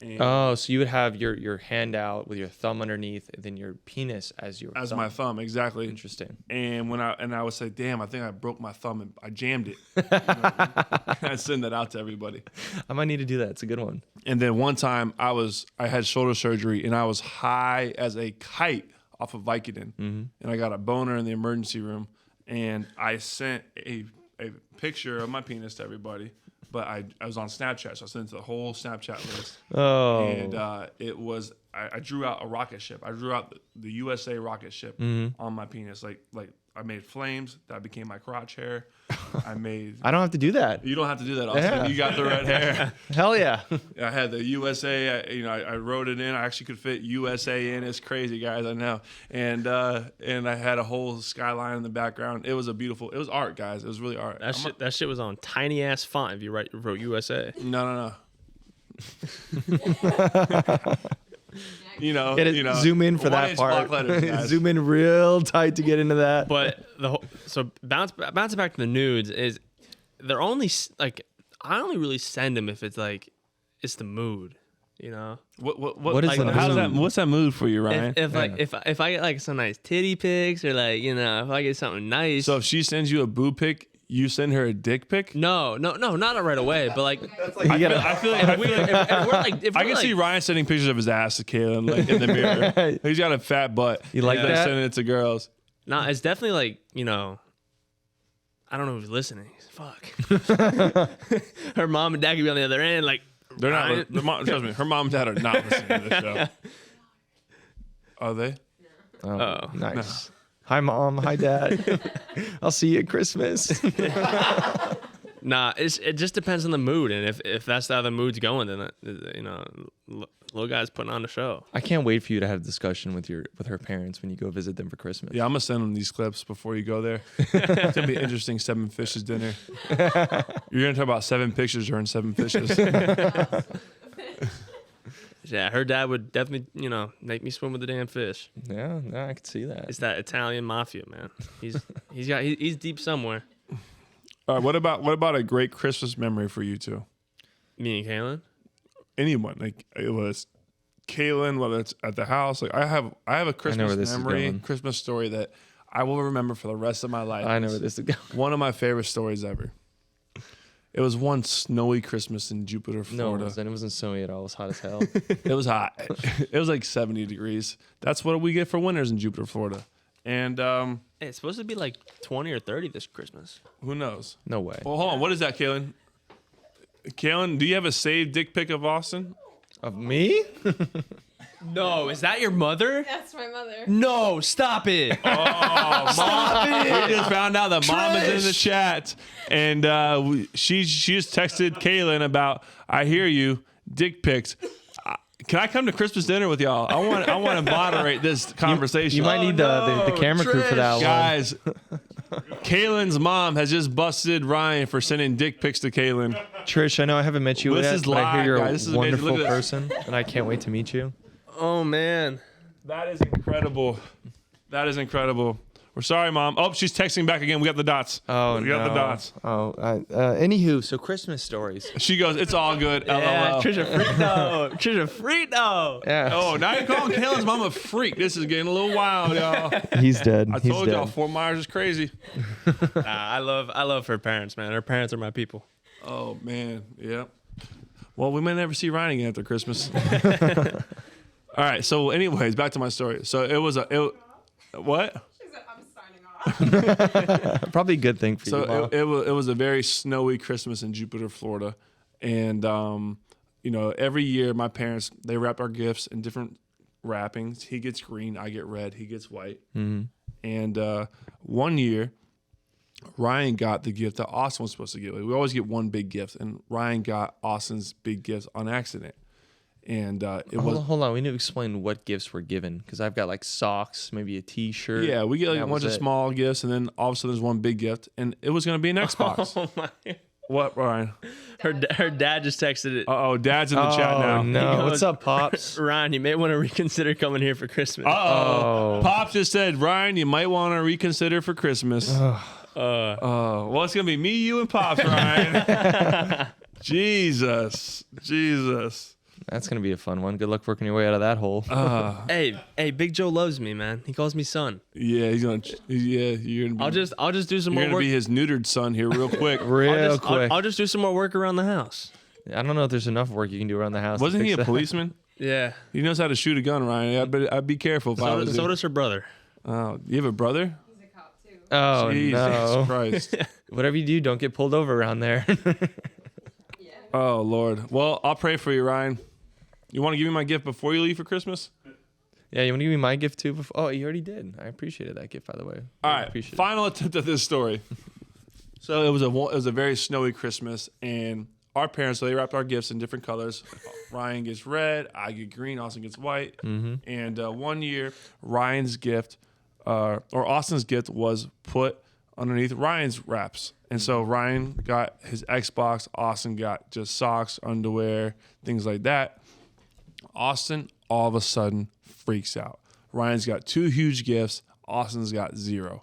And oh, so you would have your hand out with your thumb underneath, and then your penis as your as thumb. my thumb, exactly. Interesting. And I would say, damn, I think I broke my thumb and I jammed it. You know what I mean? I'd send that out to everybody. I might need to do that. It's a good one. And then one time I had shoulder surgery and I was high as a kite off of Vicodin, and I got a boner in the emergency room, and I sent a picture of my penis to everybody, but I was on Snapchat, so I sent it to the whole Snapchat list, Oh, and it was I drew out a rocket ship. I drew out the USA rocket ship on my penis, like I made flames that became my crotch hair. I don't have to do that. You don't have to do that, Austin. Yeah. You got the red hair. Hell yeah. I had the USA. I wrote it in. I actually could fit USA in. It's crazy, guys. I know. And I had a whole skyline in the background. It was It was art, guys. It was really art. That shit was on tiny ass font. If you wrote USA. No. Get it, zoom in for that 1-inch block part. letters, guys. Zoom in real tight to get into that. But bouncing back to the nudes is they're only like I only really send them if it's like it's the mood, you know. What is like, the How's that? mood? What's that mood for you, Ryan? If I get like some nice titty pics or like if I get something nice. So if she sends you a boob pic, you send her a dick pic? no, not right away, but like I feel like I can see Ryan sending pictures of his ass to Kaylin like, in the mirror. He's got a fat butt. You like He's that? Sending it to girls. No, it's definitely like, I don't know who's listening. Fuck. Her mom and dad could be on the other end, like They're Ryan- not. Trust me, her mom and dad are not listening to this show. Are they? Oh. Nice. Hi, Mom. Hi, Dad. I'll see you at Christmas. Nah, it just depends on the mood, and if that's how the mood's going, then little guy's putting on the show. I can't wait for you to have a discussion with her parents when you go visit them for Christmas. Yeah, I'm gonna send them these clips before you go there. It's gonna be an interesting 7 fishes dinner. You're gonna talk about 7 pictures during 7 fishes. Yeah, her dad would definitely, make me swim with the damn fish. Yeah, I can see that. It's that Italian mafia, man. He's deep somewhere. All right, what about a great Christmas memory for you two? Me and Kaylin. Anyone, like it was Kaylin, whether it's at the house. Like I have a where Christmas this is memory, going. Christmas story that I will remember for the rest of my life. I know where this is going. One of my favorite stories ever. It was one snowy Christmas in Jupiter, No, Florida. it wasn't snowy at all. It was hot as hell. It was hot. It was like 70 degrees. That's what we get for winters in Jupiter, Florida. And Hey, it's supposed to be like 20 or 30 this Christmas. who knows? No way. Well, hold on. What is that, Kaylin? Kaylin, do you have a saved dick pic of Austin? Of me? No, is that your mother? That's my mother. No, stop it. We just found out that mom is in the chat, and she just texted Kaylin about, I hear you, dick pics. Can I come to Christmas dinner with y'all? I want to moderate this conversation. You might need the camera crew for that one. Guys, Kaylin's mom has just busted Ryan for sending dick pics to Kaylin. Trish, I know I haven't met you This yet, is but I live, hear you're guys. This a is amazing. wonderful Look at this. person, and I can't wait to meet you. Oh, man. That is incredible. That is incredible. We're sorry, Mom. Oh, she's texting back again. We got the dots. Oh, we got the dots. Oh, anywho, so Christmas stories. She goes, it's all good. Yeah, LOL. Trisha Frito. Trisha Frito. Yeah. Oh, now you're calling Kaylin's mom a freak. This is getting a little wild, y'all. He's dead. I told y'all Fort Myers is crazy. I love her parents, man. Her parents are my people. Oh, man. Yep. Well, we may never see Ryan again after Christmas. All right. So, anyways, back to my story. So, what? She said, I'm signing off. Probably a good thing for you. So Mom. it was a very snowy Christmas in Jupiter, Florida, and every year my parents, they wrap our gifts in different wrappings. He gets green, I get red, he gets white. Mm-hmm. And one year, Ryan got the gift that Austin was supposed to get. We always get one big gift, and Ryan got Austin's big gift on accident. And Hold on. We need to explain what gifts were given because I've got like socks, maybe a T-shirt. yeah, we get like That a bunch of was it. small gifts, and then all of a sudden there's one big gift, and it was going to be an Xbox. Oh, my. What, Ryan? Her dad just texted it. Uh-oh, Dad's in the chat now. Oh no! He goes- What's up, pops? Ryan, you may want to reconsider coming here for Christmas. Uh-oh. Pops just said, Ryan, you might want to reconsider for Christmas. Well, it's going to be me, you, and Pops, Ryan. Jesus. That's gonna be a fun one. Good luck working your way out of that hole. Hey, Big Joe loves me, man. He calls me son. Yeah, he's going to, you're going to be, I'll just do some you're more going to work. be his neutered son here real quick. Real quick. I'll just do some more work around the house. I don't know if there's enough work you can do around the house. to Wasn't he fix a that. policeman? Yeah. He knows how to shoot a gun, Ryan. I'd be careful if I was So you. does her brother. Oh, you have a brother? He's a cop, too. Oh Jesus no! Christ. Whatever you do, don't get pulled over around there. Yeah. Oh, Lord. Well, I'll pray for you, Ryan. You want to give me my gift before you leave for Christmas? Yeah, you want to give me my gift too? Oh, you already did. I appreciated that gift, by the way. All I right, appreciate it. final attempt at this story. So it was a very snowy Christmas, and our parents, so they wrapped our gifts in different colors. Ryan gets red, I get green, Austin gets white. Mm-hmm. And one year, Ryan's gift, or Austin's gift, was put underneath Ryan's wraps. And so Ryan got his Xbox, Austin got just socks, underwear, things like that. Austin all of a sudden freaks out. Ryan's got 2 huge gifts. Austin's got 0.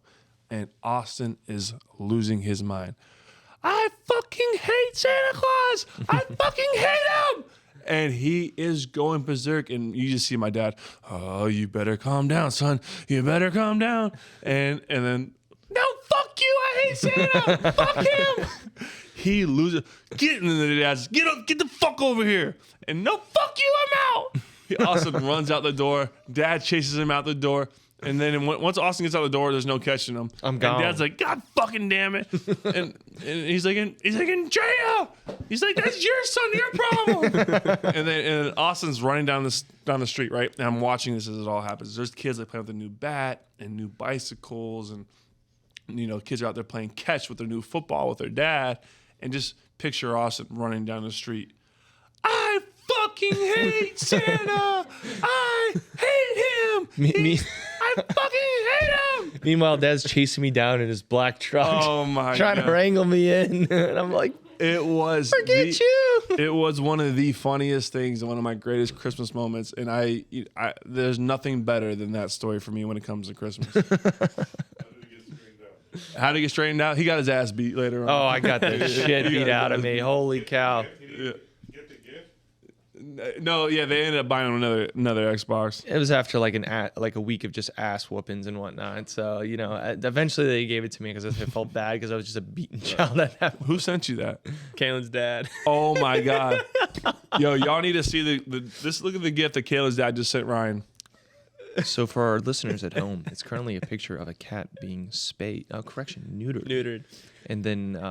And Austin is losing his mind. I fucking hate Santa Claus. I fucking hate him. And he is going berserk. And you just see my dad, oh, you better calm down, son. You better calm down. And then, no, fuck you. I hate Santa. Fuck him. He loses. Get in the dad's. Get up. Get the fuck over here. And no, fuck you. I'm out. He Austin runs out the door. Dad chases him out the door. And then once Austin gets out the door, there's no catching him. I'm gone. And Dad's like, God fucking damn it. and he's like, in jail. He's like, that's your son, your problem. and Austin's running down the street, right? And I'm watching this as it all happens. There's kids that play with a new bat and new bicycles, and kids are out there playing catch with their new football with their dad. And just picture Austin running down the street. I fucking hate Santa. I hate him. I fucking hate him. Meanwhile, Dad's chasing me down in his black truck. Oh my trying God. to wrangle me in. And I'm like, It was forget you. It was one of the funniest things, one of my greatest Christmas moments, and I there's nothing better than that story for me when it comes to Christmas. How did he get straightened out? He got his ass beat later on. Oh, I got the shit beat out of me. Holy cow. Yeah. Get the gift? No, yeah, they ended up buying another Xbox. It was after like like a week of just ass whoopings and whatnot. So eventually they gave it to me because I felt bad because I was just a beaten child at that point. Who sent you that? Kaylin's dad. Oh my god. Yo, y'all need to see this. Look at the gift that Kayla's dad just sent Ryan. So for our listeners at home, it's currently a picture of a cat being neutered. And then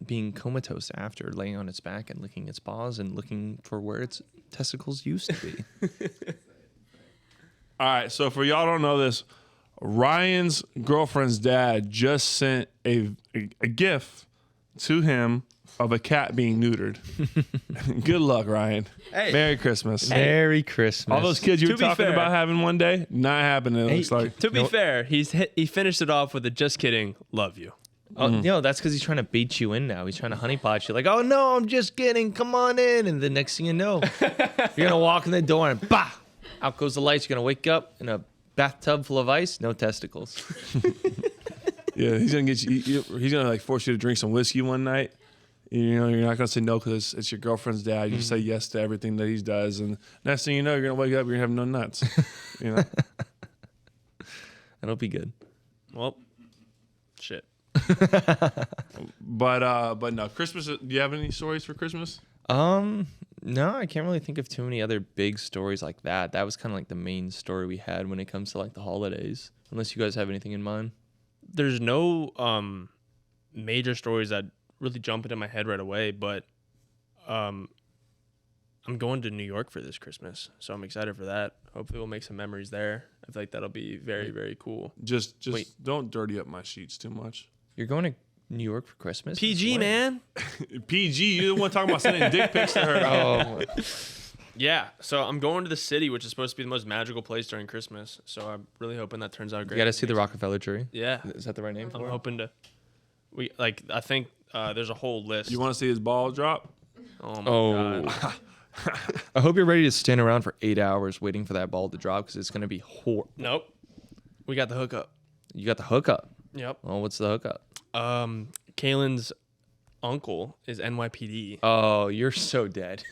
being comatose after, laying on its back and licking its paws and looking for where its testicles used to be. All right, so for y'all don't know this, Ryan's girlfriend's dad just sent a gift to him of a cat being neutered. Good luck, Ryan. Hey. Merry Christmas. Merry Christmas. All those kids you To were be talking fair- about having one day, not happening, it looks like. To be fair, he finished it off with a just kidding, love you. Oh, that's because he's trying to bait you in now. He's trying to honeypot you. Like, oh, no, I'm just kidding. Come on in. And the next thing you know, you're going to walk in the door and bah, out goes the lights. You're going to wake up in a bathtub full of ice, no testicles. Yeah, he's gonna get you. He's gonna like force you to drink some whiskey one night. You know, you're not gonna say no because it's your girlfriend's dad. You just say yes to everything that he does, and next thing you know, you're gonna wake up, you're gonna have no nuts. You know. That'll be good. Well, shit. But no, Christmas. Do you have any stories for Christmas? No, I can't really think of too many other big stories like that. That was kind of like the main story we had when it comes to like the holidays. Unless you guys have anything in mind. There's no major stories that really jump into my head right away, but I'm going to New York for this Christmas, so I'm excited for that. Hopefully we'll make some memories there. I feel like that'll be very, very cool. Just Wait. don't dirty up my sheets too much. You're going to New York for Christmas? PG, When? man. PG, you the one talking about sending dick pics to her. Oh, Yeah, so I'm going to the city, which is supposed to be the most magical place during Christmas. So I'm really hoping that turns out you great. got to see the Rockefeller tree. Yeah, Is that the right name I'm for it? hoping to. I think there's a whole list. You want to see his ball drop? Oh my Oh. god. I hope you're ready to stand around for 8 hours waiting for that ball to drop because it's going to be horrible. Nope. We got the hookup. You got the hookup. Yep. Well, what's the hookup? Kaylin's uncle is NYPD. Oh, you're so dead.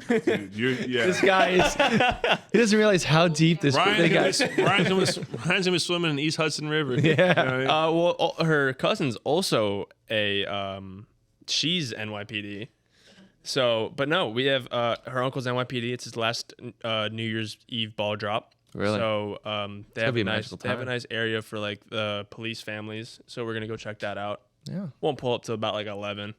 Dude, yeah. This guy is. He doesn't realize how deep this Ryan's guy. gonna be swimming in East Hudson River. Yeah. Well, her cousin's also a she's NYPD. So, but no, we have her uncle's NYPD. It's his last New Year's Eve ball drop. Really? So they have be a a nice magical they have a time. nice area for like the police families. So we're gonna go check that out. Yeah. Won't pull up till about like 11.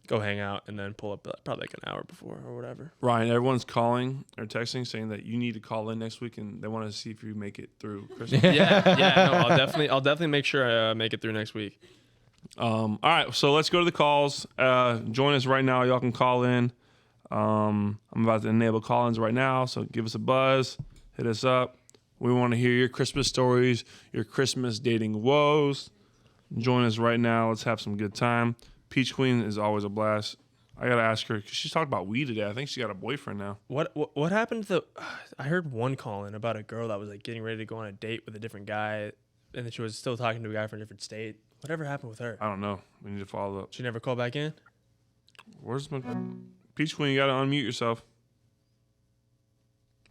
Go hang out and then pull up probably like an hour before or whatever. Ryan, everyone's calling or texting saying that you need to call in next week and they want to see if you make it through Christmas. Yeah. No, I'll definitely make sure I make it through next week. All right, so let's go to the calls. Join us right now. Y'all can call in. I'm about to enable call-ins right now, so give us a buzz. Hit us up. We want to hear your Christmas stories, your Christmas dating woes. Join us right now. Let's have some good time. Peach Queen is always a blast. I got to ask her, because she's talked about weed today. I think she got a boyfriend now. What happened to the? I heard one call in about a girl that was like getting ready to go on a date with a different guy, and then she was still talking to a guy from a different state. Whatever happened with her? I don't know. We need to follow up. She never called back in. Where's my... Peach Queen, you got to unmute yourself.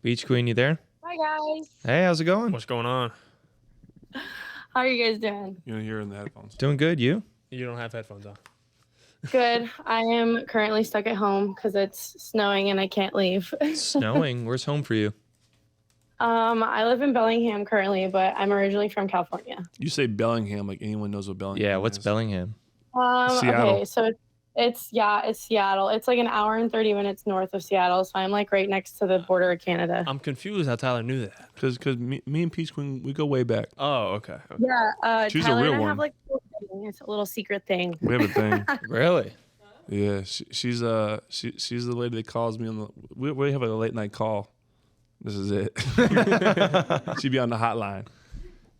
Beach Queen, you there? Hi guys. Hey, how's it going? What's going on? How are you guys doing? You want to hear her in the headphones. Doing good. You? You don't have headphones on. Good. I am currently stuck at home because it's snowing and I can't leave. Snowing. Where's home for you? I live in Bellingham currently, but I'm originally from California. You say Bellingham like anyone knows what Bellingham Yeah. What's is. Bellingham? Seattle. Okay, so it's Seattle. It's like an hour and 30 minutes north of Seattle, so I'm like right next to the border of Canada. I'm confused how Tyler knew that. Because me and Peach Queen, we go way back. Oh, okay. Yeah, She's a Tyler real and I one. have like a little thing. It's a little secret thing. We have a thing. Really? Yeah, she's the lady that calls me on the. We have a late night call. This is it. She'd be on the hotline.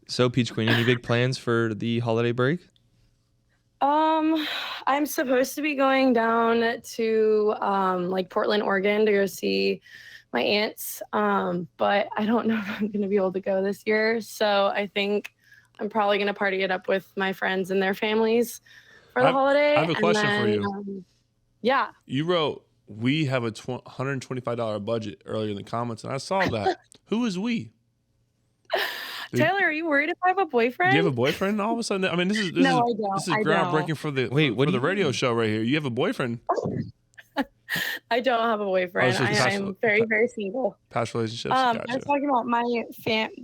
So, Peach Queen, any big plans for the holiday break? I'm supposed to be going down to like Portland, Oregon to go see my aunts. But I don't know if I'm gonna be able to go this year. So I think I'm probably gonna party it up with my friends and their families for the holiday. I have a question for you. Yeah. You wrote we have a $125 budget earlier in the comments, and I saw that. Who is we? Taylor, are you worried if I have a boyfriend? Do you have a boyfriend all of a sudden? I mean, this is No, I don't. this is I groundbreaking don't. for the Wait, what for do the you radio mean? show right here. You have a boyfriend, I don't have a boyfriend. so it's past- I'm very, very single. past relationships. I Gotcha. was talking about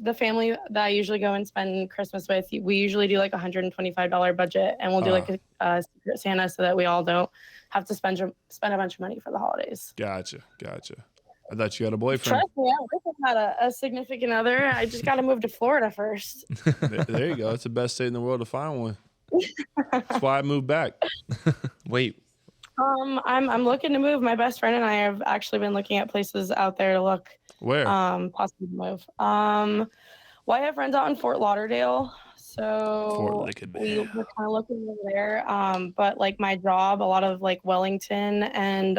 the family that I usually go and spend Christmas with. We usually do like $125 budget, and we'll do like a secret Santa so that we all don't have to spend a bunch of money for the holidays. Gotcha. I thought you had a boyfriend. Trust me, I wish I had a significant other. I just got to move to Florida first. There you go. It's the best state in the world to find one. That's why I moved back. Wait, I'm looking to move. My best friend and I have actually been looking at places out there to look Where? possibly move. Well, I have friends out in Fort Lauderdale, so Fort Lauderdale. we're kind of looking over there. But like my job, a lot of like Wellington and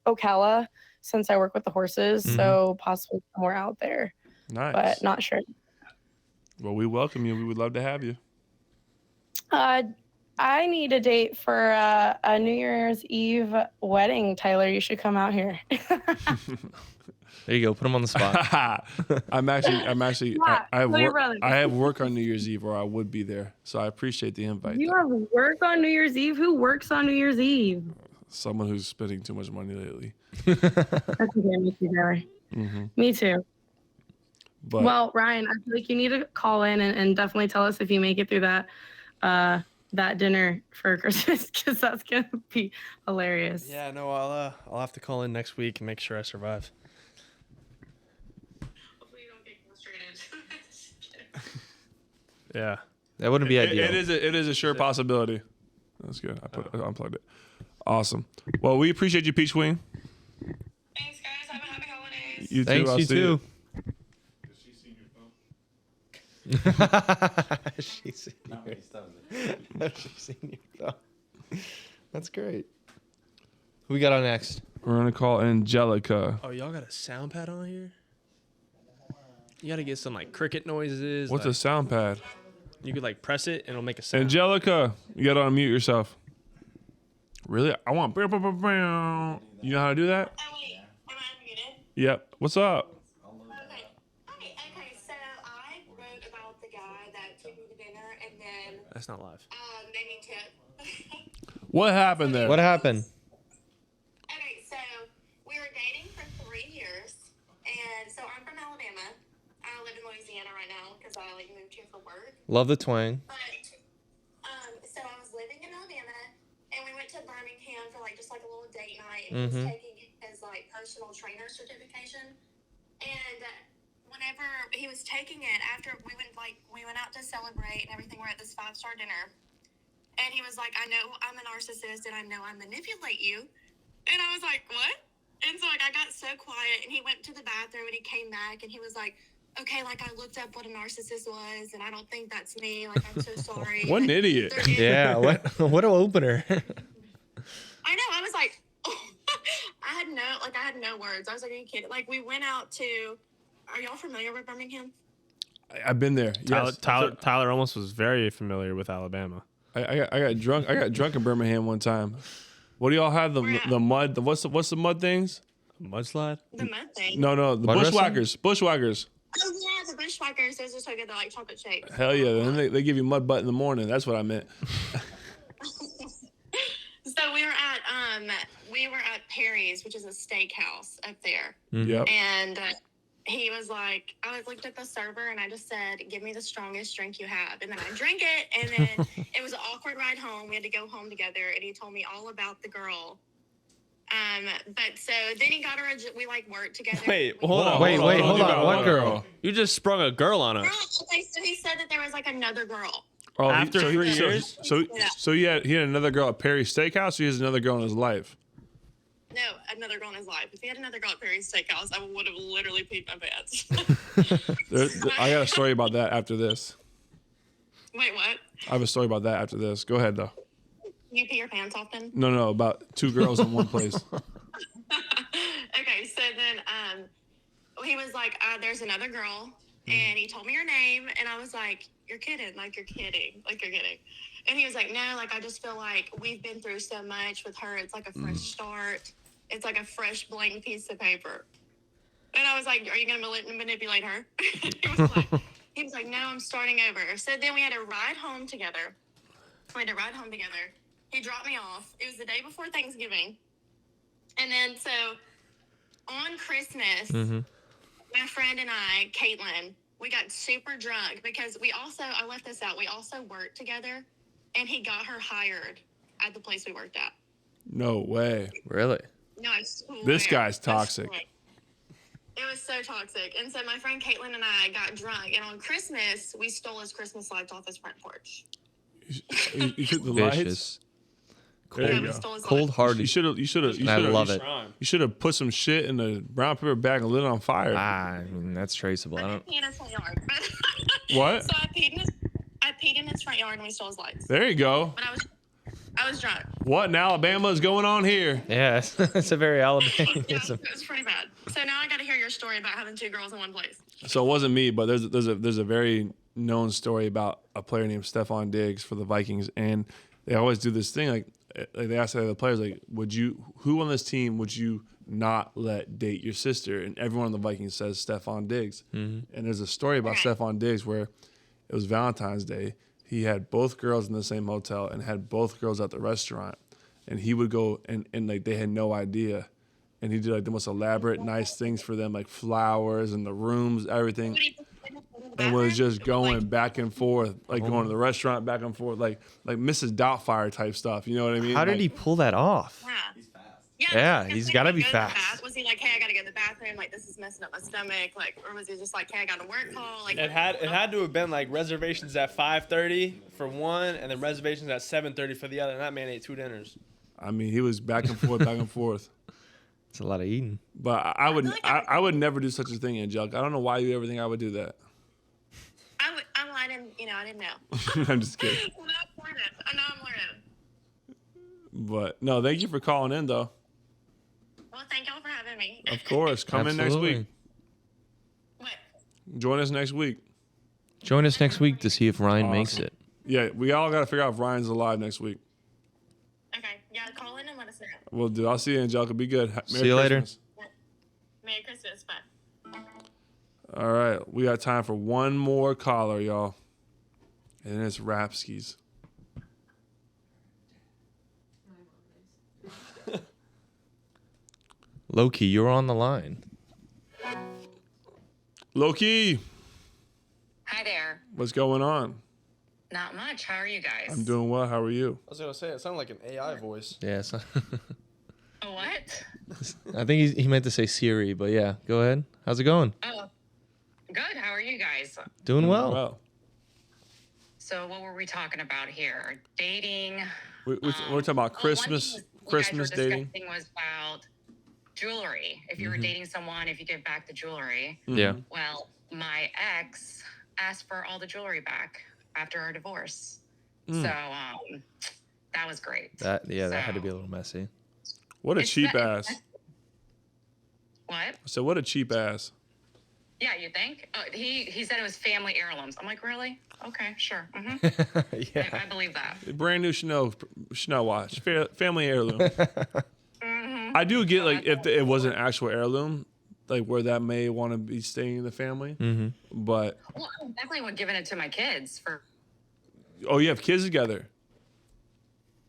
Ocala, since I work with the horses, so possibly somewhere out there, Nice. but not sure. Well, we welcome you. We would love to have you. I need a date for a New Year's Eve wedding. Tyler, you should come out here. there you go. Put him on the spot. I'm actually Yeah, I have tell your work, brother. I have work on New Year's Eve, or I would be there. So I appreciate the invite. You though. have work on New Year's Eve? Who works on New Year's Eve? Someone who's spending too much money lately. That's okay, me too, Tyler. Me too. But Well, Ryan, I feel like you need to call in and definitely tell us if you make it through that dinner for Christmas, because that's gonna be hilarious. Yeah, no, I'll have to call in next week and make sure I survive. Hopefully you don't get frustrated. Yeah. That wouldn't be ideal. it is a sure possibility. That's good. I unplugged it. Awesome. Well, we appreciate you, Peach Wing. Thanks, guys. Have a happy holidays. You too. Thanks, I'll you see too. Has she seen your phone? She's seen Not your- many stubs. she's seen your phone. That's great. Who we got on next? We're gonna call Angelica. Oh, y'all got a sound pad on here? You gotta get some like cricket noises. What's a like, sound pad? You could like press it and it'll make a sound. Angelica, you gotta unmute yourself. Really? I want. You know how to do that? Oh wait, am I unmuted? Yep. What's up? Okay. Okay, so I wrote about the guy that took me to dinner and then That's not live. made me tip. What happened there? What happened? Okay, so we were dating for 3 years, and so I'm from Alabama. I live in Louisiana right now because I like moved here for work. Love the twang. But so I was living in Alabama, and we went to Birmingham for like just like a little date night, and he was taking his like personal trainer certification. And whenever he was taking it, after we went out to celebrate and everything, we're at this 5-star dinner, and he was like, "I know I'm a narcissist, and I know I manipulate you," and I was like, "What?" And so like I got so quiet, and he went to the bathroom, and he came back, and he was like, "Okay, like I looked up what a narcissist was, and I don't think that's me. Like I'm so sorry." What an idiot. There is- Yeah, what an opener. I know. I was like, I had no words. I was like, are you kidding? Like we went out to. Are y'all familiar with Birmingham? I've been there. Yes. Tyler almost was very familiar with Alabama. I got drunk. I got drunk in Birmingham one time. What do y'all have? Where at? The mud. What's the mud things? Mudslide? The mud thing. No, the Mud wrestling? bushwhackers. Bushwhackers. Oh yeah, the bushwhackers. Those are so good. They're like chocolate shakes. Hell yeah. And they give you mud butt in the morning. That's what I meant. So we were at Perry's, which is a steakhouse up there, Yep. and he was like, I looked at the server and I just said, "Give me the strongest drink you have," and then I drank it, and then it was an awkward ride home. We had to go home together, and he told me all about the girl. But so then he got her. We like worked together. Wait, hold on. Wait, hold hold on. got What one girl? You just sprung a girl on Girl, us. okay, so he said that there was like another girl. Oh, After 3 years? So he had another girl at Perry's Steakhouse. Or he has another girl in his life. No, another girl in his life. If he had another girl at Perry's Steakhouse, I would have literally peed my pants. I got a story about that after this. Wait, what? I have a story about that after this. Go ahead though. You pee your pants often? No, about 2 girls in one place. Okay, so then he was like, "There's another girl," and he told me her name, and I was like, "You're kidding! Like you're kidding! Like you're kidding!" And he was like, "No, like I just feel like we've been through so much with her. It's like a fresh start." It's like a fresh blank piece of paper. And I was like, are you going to manipulate her? He was like, no, I'm starting over. So then we had to ride home together. He dropped me off. It was the day before Thanksgiving. And then so on Christmas, my friend and I, Caitlin, we got super drunk because I left this out, we also worked together, and he got her hired at the place we worked at. No way. Really? No, I swear. This guy's toxic. I swear. It was so toxic. And so my friend Caitlin and I got drunk, and on Christmas, we stole his Christmas lights off his front porch. You took the lights? Vicious. There you we go. stole his Cold lights. hearted. You should have. I love it. You should have put some shit in the brown paper bag and lit it on fire. I mean, that's traceable. I I don't. peed in his front yard. What? So I peed in his front yard and we stole his lights. There you go. But I was drunk. What in Alabama is going on here? Yeah, it's a very Alabama. Yeah, it was pretty bad. So now I got to hear your story about having 2 girls in one place. So it wasn't me, but there's a very known story about a player named Stephon Diggs for the Vikings, and they always do this thing like they ask the other players like, who on this team would you not let date your sister? And everyone on the Vikings says Stephon Diggs. And there's a story about Stephon Diggs where it was Valentine's Day. He had both girls in the same hotel and had both girls at the restaurant, and he would go and like they had no idea. And he did like the most elaborate, nice things for them, like flowers and the rooms, everything. And was just going back and forth, like going to the restaurant back and forth, like Mrs. Doubtfire type stuff. You know what I mean? How did Like, he pull that off? Yeah. He's fast. Yeah, like, he's like, gotta go be to the fast. bath. Was he like, hey, I gotta go to the bathroom, like this is messing up my stomach, like, or was he just like, hey, I got a work call, like? It had to have been like reservations at 5:30 for one, and then reservations at 7:30 for the other. And that man ate 2 dinners. I mean, he was back and forth, back and forth. It's a lot of eating. But I would never do such a thing, Angelica. I don't know why you ever think I would do that. I didn't know. I'm just kidding. Well, I'm learning. I know I'm learning. But no, thank you for calling in, though. Well, thank y'all for having me. Of course, come in next Absolutely. week. What? Join us next week. Join us next week to see if Ryan makes Awesome. it. Yeah, we all got to figure out if Ryan's alive next week. Okay. Yeah, call in and let us know. We'll do. I'll see you, Angelica. Be good. See you later. Christmas. Merry Christmas. Bye. All right, we got time for one more caller, y'all. And it's Rapskis. Loki, you're on the line. Loki, Hi there. what's going on? Not much. How are you guys? I'm doing well. How are you? I was gonna say it sounded like an AI voice. Yeah, so Oh, what? I think he meant to say Siri, but yeah, go ahead. How's it going? Oh, good. How are you guys? Doing well. Well, So, what were we talking about here? Dating. we're talking about Christmas, one thing you Christmas guys were dating. discussing was about jewelry. If you were dating someone, if you give back the jewelry. Yeah. Well, my ex asked for all the jewelry back after our divorce. So, that was great. That had to be a little messy. What a It's cheap that- ass. What? So what a cheap ass. Yeah, you think? He said it was family heirlooms. I'm like, really? Okay, sure. Yeah. I believe that. Brand new Chanel watch, family heirloom. I do get like if it was an actual heirloom, like where that may want to be staying in the family. But Well, I definitely would give it to my kids for. oh, you have kids together.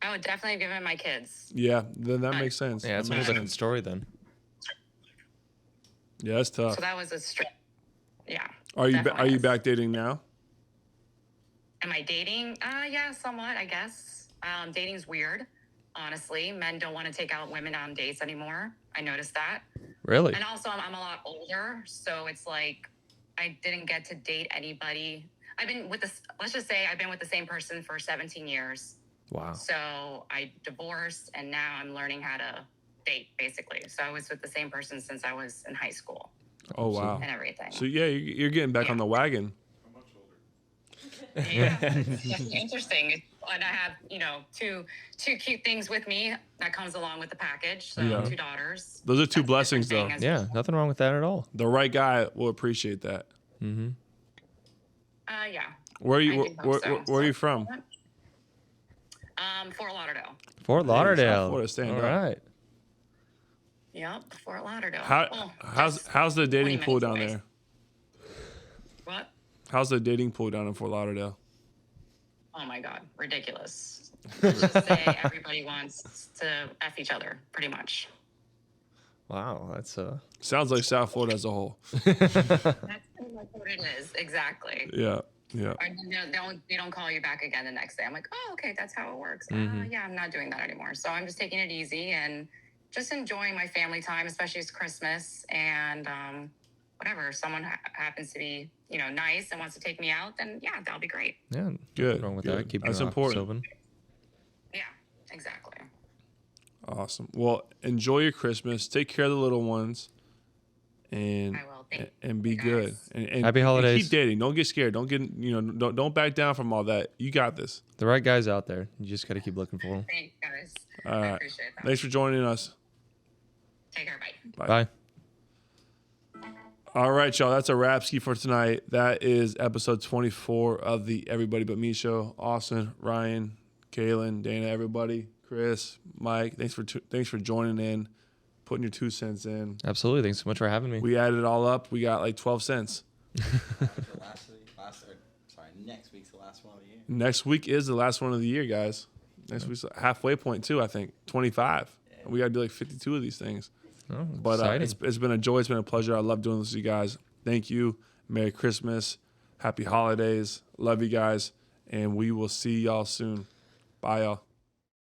I would definitely give it to my kids. Yeah, then that makes sense. Yeah, it's That a whole makes different sense. story then. Yeah, that's tough. So that was a straight. Yeah. Are you definitely is. back dating now? Am I dating? Yeah, somewhat, I guess. Dating's weird, honestly. Men don't want to take out women on dates anymore. I noticed that. Really? And also, I'm a lot older, so it's like I didn't get to date anybody. I've been with this. Let's just say I've been with the same person for 17 years. Wow. So I divorced, and now I'm learning how to date, basically. So I was with the same person since I was in high school Oh wow. and everything. So yeah, you're getting back on the wagon. Yeah, it's interesting. And I have, two cute things with me that comes along with the package. So Yeah. 2 daughters. Those are two That's a blessings, different though. thing Yeah, nothing wrong with that at all. The right guy will appreciate that. Mm-hmm. Yeah. Where are you? I do hope so. Where are you from? Fort Lauderdale. Fort Hey, Lauderdale. South Florida, stand all up. right. Yep, Fort Lauderdale. How Well, how's the 20 dating pool minutes down away. there? What? How's the dating pool down in Fort Lauderdale? Oh my God, ridiculous. Let's just say everybody wants to F each other, pretty much. Wow, that's Sounds like South Florida as a whole. That's pretty much what it is, exactly. Yeah, yeah. Or they don't call you back again the next day. I'm like, oh, okay, that's how it works. Mhm. Yeah, I'm not doing that anymore. So I'm just taking it easy and just enjoying my family time, especially it's Christmas. And whatever, if someone happens to be, nice and wants to take me out, then yeah, that'll be great. yeah. Good. Nothing wrong with good. that. Keep That's your options important. open. Yeah, exactly. Awesome. Well, enjoy your Christmas. Take care of the little ones, and I will. Thank and be good. And Happy and holidays. keep dating. Don't get scared. Don't get don't back down from all that. You got this. The right guy's out there. You just got to keep looking for them. Thanks, guys. All I right. appreciate that. Thanks for joining us. Take care. Bye. Bye. All right, y'all. That's a wrap ski for tonight. That is episode 24 of the Everybody But Me show. Austin, Ryan, Kaylin, Dana, everybody, Chris, Mike. Thanks for joining in, putting your 2 cents in. Absolutely. Thanks so much for having me. We added it all up. We got like 12 cents. Next week's the last one of the year. Next week is the last one of the year, guys. Next week's halfway point too. I think 25. We got to do like 52 of these things. Oh, But it's been a joy. It's been a pleasure. I love doing this with you guys. Thank you. Merry Christmas. Happy holidays. Love you guys. And we will see y'all soon. Bye, y'all.